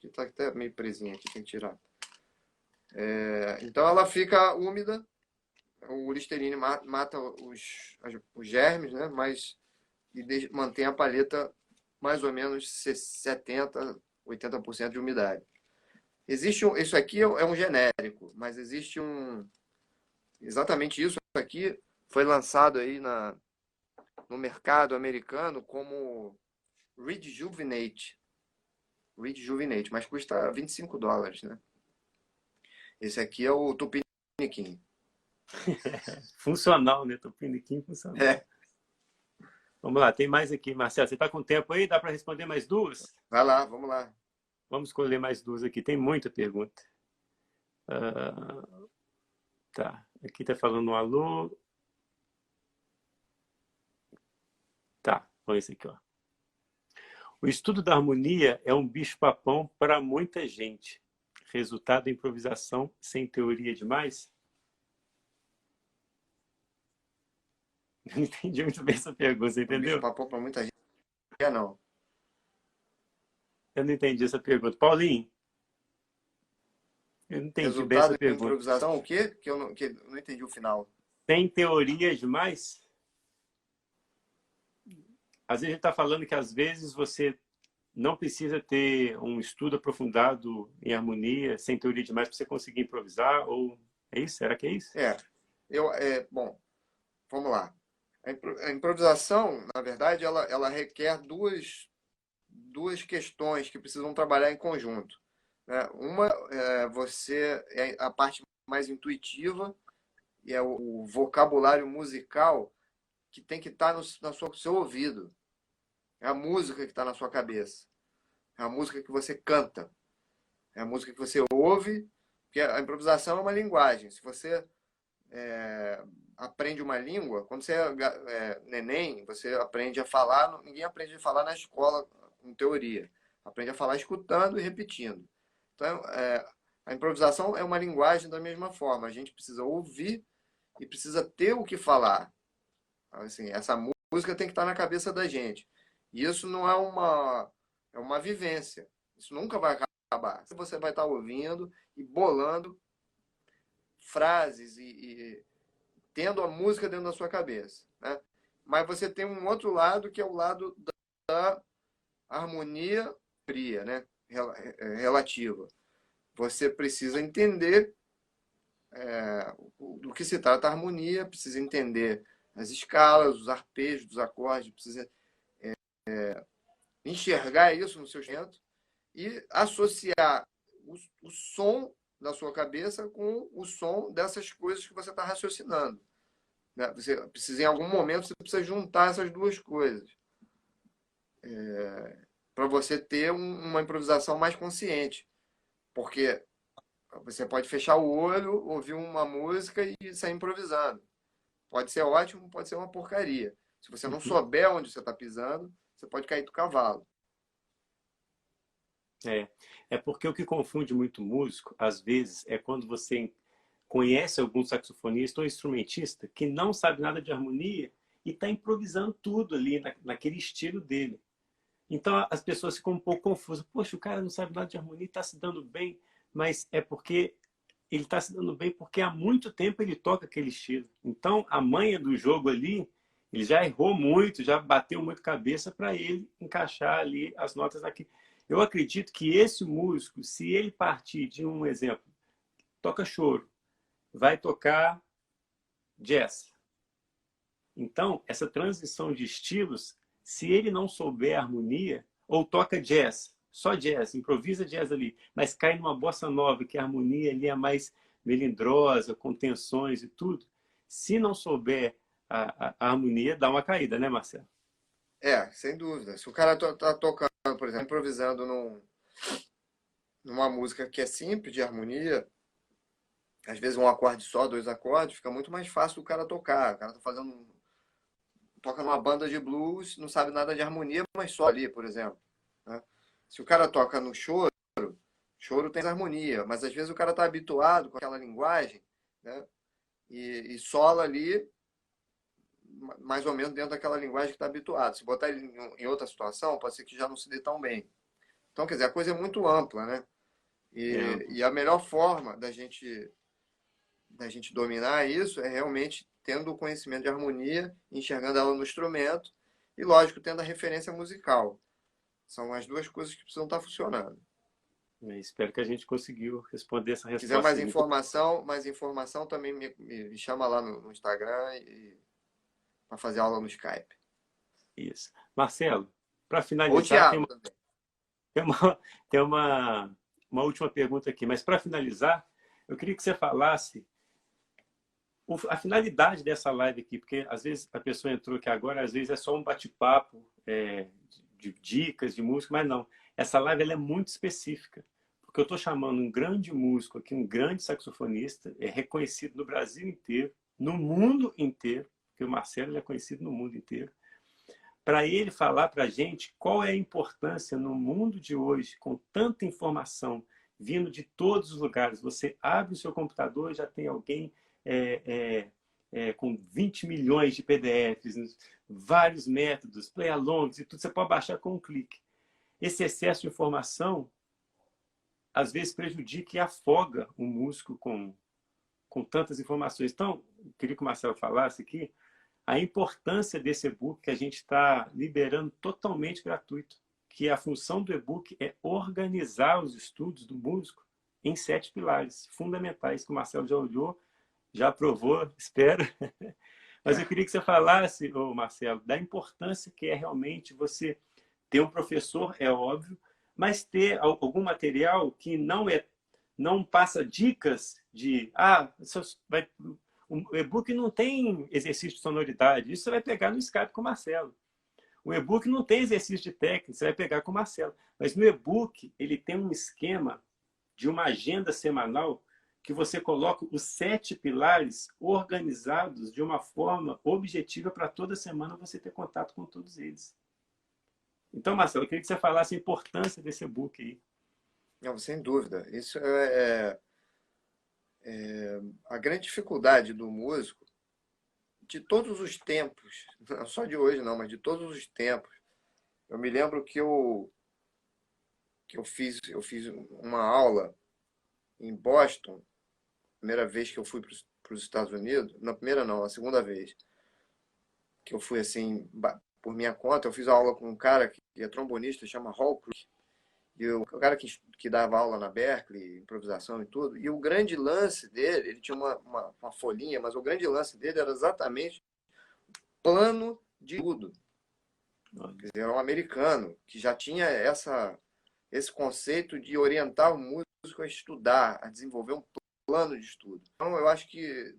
A: Que tá até meio presinha aqui, tem que tirar. Então ela fica úmida, o Listerine mata os germes, né? Mas mantém a palheta mais ou menos 70, 80% de umidade. Isso aqui é um genérico, mas existe exatamente isso aqui foi lançado aí no mercado americano como Rejuvenate. Rejuvenate, mas custa $25, né? Esse aqui é o Tupiniquim.
B: Funcional, né? Tupiniquim funcional.
A: É,
B: Vamos lá, tem mais aqui. Marcelo, você está com tempo aí? Dá para responder mais duas?
A: vai lá, vamos lá.
B: Vamos escolher mais duas aqui. Tem muita pergunta. Ah, tá. Aqui está falando um alô. Tá, olha esse aqui, ó. O estudo da harmonia é um bicho-papão para muita gente. Resultado da improvisação sem teoria demais? Não entendi muito bem essa pergunta, você
A: Um bicho
B: entendeu?
A: papão para muita gente, não.
B: Eu não entendi essa pergunta. Paulinho, eu não entendi bem essa
A: Resultado da
B: pergunta.
A: improvisação, o quê? Que eu não entendi o final.
B: Sem teoria demais? Às vezes a gente está falando que às vezes você não precisa ter um estudo aprofundado em harmonia, sem teoria demais, para você conseguir improvisar, ou é isso? Será que é isso?
A: Bom, vamos lá. A improvisação, na verdade, ela requer duas questões que precisam trabalhar em conjunto, né? Uma é a parte mais intuitiva, e é o vocabulário musical que tem que estar no seu ouvido. É a música que está na sua cabeça. É a música que você canta. É a música que você ouve, porque a improvisação é uma linguagem. Se você aprende uma língua, quando você é neném, você aprende a falar, ninguém aprende a falar na escola com teoria. Aprende a falar escutando e repetindo. Então, a improvisação é uma linguagem da mesma forma. A gente precisa ouvir e precisa ter o que falar. Assim, essa música tem que estar na cabeça da gente. E isso não é uma vivência. Isso nunca vai acabar. Você vai estar ouvindo e bolando frases e tendo a música dentro da sua cabeça, né? Mas você tem um outro lado que é o lado da harmonia fria, né? Relativa. Você precisa entender do que se trata a harmonia, precisa entender as escalas, os arpejos dos acordes, precisa enxergar isso no seu instrumento e associar o som da sua cabeça com o som dessas coisas que você está raciocinando, né? Você precisa, em algum momento, você precisa juntar essas duas coisas para você ter uma improvisação mais consciente. Porque Você pode fechar o olho, ouvir uma música e sair improvisando. Pode ser ótimo, pode ser uma porcaria. Se você não
B: Uhum.
A: souber onde você está pisando, você pode cair do cavalo.
B: É, é porque o que confunde muito músico, às vezes, é quando você conhece algum saxofonista ou instrumentista que não sabe nada de harmonia e está improvisando tudo ali naquele estilo dele. Então as pessoas ficam um pouco confusas. Poxa, o cara não sabe nada de harmonia, está se dando bem, mas é porque ele está se dando bem porque há muito tempo ele toca aquele estilo. Então a manha do jogo ali, ele já errou muito, já bateu muito cabeça para ele encaixar ali as notas aqui. Eu acredito que esse músico, se ele partir de um exemplo, toca choro, vai tocar jazz. Então, essa transição de estilos, se ele não souber a harmonia, ou toca jazz, só jazz, improvisa jazz ali, mas cai numa bossa nova, que a harmonia ali é mais melindrosa, com tensões e tudo, se não souber a harmonia, dá uma caída, né, Marcelo?
A: Sem dúvida. Se o cara tá tocando, por exemplo, improvisando numa música que é simples de harmonia, às vezes um acorde só, dois acordes, fica muito mais fácil do cara tocar. O cara tá toca numa banda de blues, não sabe nada de harmonia, mas só ali, por exemplo, né? Se o cara toca no choro, choro tem harmonia, mas às vezes o cara tá habituado com aquela linguagem, né? E sola ali mais ou menos dentro daquela linguagem que está habituado. Se botar ele em outra situação, pode ser que já não se dê tão bem. Então, quer dizer, a coisa é muito ampla, né?
B: É,
A: E a melhor forma da gente dominar isso é realmente tendo o conhecimento de harmonia, enxergando ela no instrumento e, lógico, tendo a referência musical. São as duas coisas que precisam estar funcionando.
B: espero que a gente conseguiu responder essa
A: Se quiser
B: resposta aí. Muito
A: mais informação também me chama lá no Instagram para fazer aula no Skype.
B: isso. Marcelo, para
A: Ou
B: finalizar,
A: Thiago também.
B: tem uma, tem uma última pergunta aqui, mas para finalizar, eu queria que você falasse a finalidade dessa live aqui, porque às vezes a pessoa entrou aqui agora, às vezes é só um bate-papo de dicas de música, mas não. Essa live ela é muito específica, porque eu estou chamando um grande músico aqui, um grande saxofonista, é reconhecido no Brasil inteiro, no mundo inteiro, porque o Marcelo é conhecido no mundo inteiro, para ele falar para a gente qual é a importância no mundo de hoje, com tanta informação vindo de todos os lugares. Você abre o seu computador, já tem alguém é, com 20 milhões de PDFs, vários métodos, play-alongs e tudo, você pode baixar com um clique. Esse excesso de informação, às vezes, prejudica e afoga o músico com tantas informações. Então, eu queria que o Marcelo falasse aqui a importância desse e-book que a gente está liberando totalmente gratuito, que a função do e-book é organizar os estudos do músico em 7 pilares fundamentais, que o Marcelo já olhou, já aprovou, espero. Mas eu queria que você falasse, ô Marcelo, da importância que é realmente você ter um professor, é óbvio, mas ter algum material que não passa dicas de o e-book não tem exercício de sonoridade, isso você vai pegar no Skype com o Marcelo. O e-book não tem exercício de técnica, você vai pegar com o Marcelo. Mas no e-book, ele tem um esquema de uma agenda semanal que você coloca os 7 pilares organizados de uma forma objetiva para toda semana você ter contato com todos eles. Então, Marcelo, eu queria que você falasse a importância desse e-book aí.
A: Não, sem dúvida. Isso é a grande dificuldade do músico de todos os tempos, não só de hoje não, mas de todos os tempos. Eu me lembro eu fiz uma aula em Boston, primeira vez que eu fui para os Estados Unidos, na primeira não, a segunda vez que eu fui assim por minha conta, eu fiz aula com um cara que é trombonista, chama Hall Crook, e o cara que dava aula na Berkeley, improvisação e tudo, e o grande lance dele, ele tinha uma folhinha, mas o grande lance dele era exatamente plano de estudo. Quer dizer, era um americano que já tinha esse conceito de orientar o músico a estudar, a desenvolver um plano de estudo. Então, eu acho que,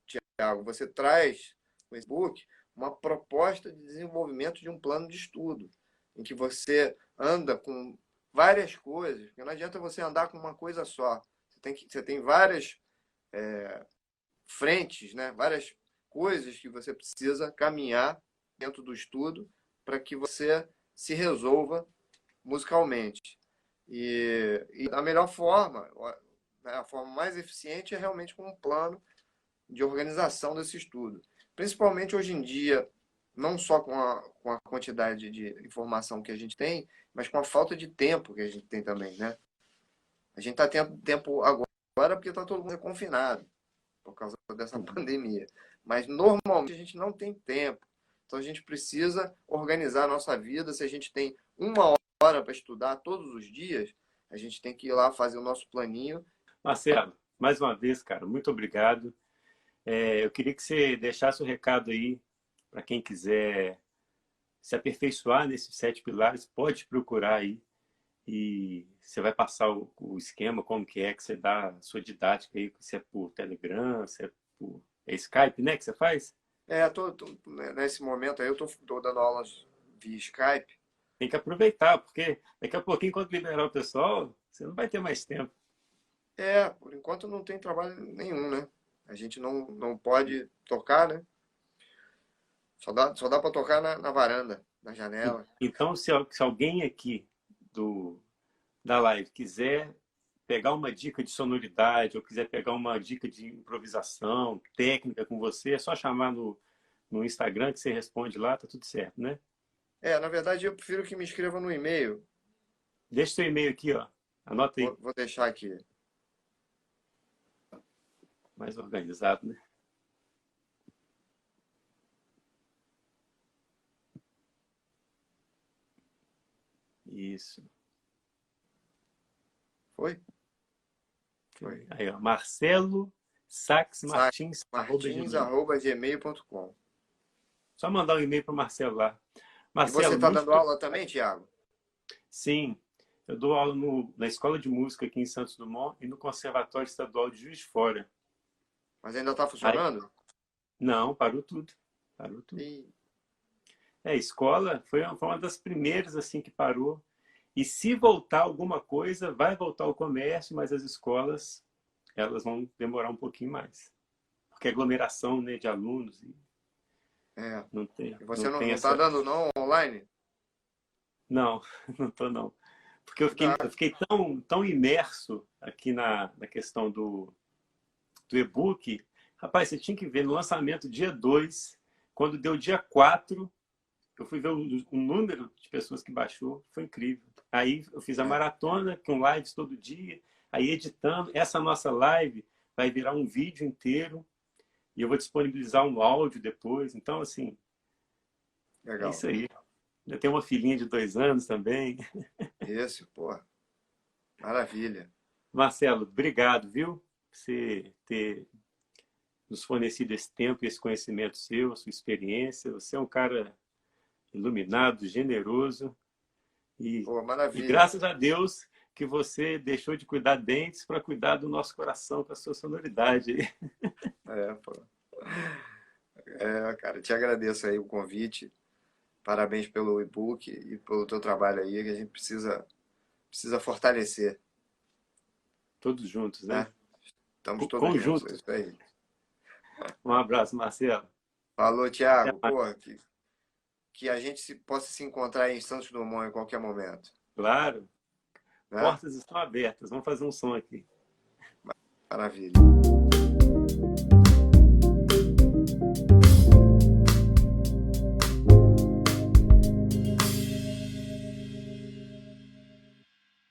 A: Tiago, você traz no Facebook uma proposta de desenvolvimento de um plano de estudo, em que você anda com várias coisas, porque não adianta você andar com uma coisa só. Você Você tem várias frentes, né? Várias coisas que você precisa caminhar dentro do estudo para que você se resolva musicalmente. E a melhor forma, né, a forma mais eficiente é realmente com um plano de organização desse estudo. Principalmente hoje em dia, não só com a quantidade de informação que a gente tem, mas com a falta de tempo que a gente tem também, né? A gente está tendo tempo agora porque está todo mundo confinado por causa dessa pandemia. Mas normalmente a gente não tem tempo. Então a gente precisa organizar a nossa vida. Se a gente tem uma hora para estudar todos os dias, a gente tem que ir lá fazer o nosso planinho.
B: Marcelo, mais uma vez, cara, muito obrigado. Eu queria que você deixasse um recado aí para quem quiser se aperfeiçoar nesses 7 pilares, pode procurar aí e você vai passar o esquema, como que você dá a sua didática aí, se é por Telegram, se é por Skype, né, que você faz?
A: Nesse momento aí eu tô dando aulas via Skype.
B: Tem que aproveitar, porque daqui a pouquinho, quando liberar o pessoal, você não vai ter mais tempo.
A: Por enquanto não tem trabalho nenhum, né? A gente não pode tocar, né? Só dá para tocar na varanda, na janela.
B: Então, se alguém aqui da live quiser pegar uma dica de sonoridade ou quiser pegar uma dica de improvisação, técnica com você, é só chamar no Instagram que você responde lá, tá tudo certo, né?
A: Na verdade eu prefiro que me escreva no e-mail.
B: Deixa seu e-mail aqui, ó. Anota aí.
A: Vou deixar aqui.
B: Mais organizado, né? Isso.
A: Foi?
B: Aí, ó. Marcelo Sax Martins,
A: Martins@gmail.com.
B: Só mandar um e-mail para o Marcelo lá.
A: Marcelo, e você está dando aula também, Thiago?
B: Sim. Eu dou aula na Escola de Música aqui em Santos Dumont e no Conservatório Estadual de Juiz de Fora.
A: Mas ainda está funcionando?
B: Não, parou tudo. Parou tudo. A escola foi uma das primeiras assim que parou. E se voltar alguma coisa, vai voltar o comércio, mas as escolas elas vão demorar um pouquinho mais. Porque é aglomeração, né, de alunos. Não tem,
A: e você não está dando não online?
B: Não, não estou não. Porque eu fiquei tão imerso aqui na questão do e-book. Rapaz, você tinha que ver no lançamento dia 2, quando deu dia 4, eu fui ver o número de pessoas que baixou, foi incrível. Aí eu fiz a maratona, com lives todo dia, aí editando. Essa nossa live vai virar um vídeo inteiro e eu vou disponibilizar um áudio depois. Então, assim,
A: legal.
B: É isso aí. Eu tenho uma filhinha de 2 anos também.
A: Isso, pô. Maravilha.
B: Marcelo, obrigado, viu? Por você ter nos fornecido esse tempo, esse conhecimento seu, a sua experiência. Você é um cara iluminado, generoso.
A: Pô, maravilha.
B: E graças a Deus que você deixou de cuidar dentes para cuidar do nosso coração com a sua sonoridade.
A: Pô. Cara, te agradeço aí o convite. Parabéns pelo e-book e pelo teu trabalho aí, que a gente precisa fortalecer.
B: Todos juntos, né?
A: Estamos todos juntos, é isso aí.
B: Um abraço, Marcelo.
A: Falou, Thiago. Pô, que a gente possa se encontrar em Santos Dumont em qualquer momento.
B: Claro. Né? Portas estão abertas. Vamos fazer um som aqui.
A: Maravilha.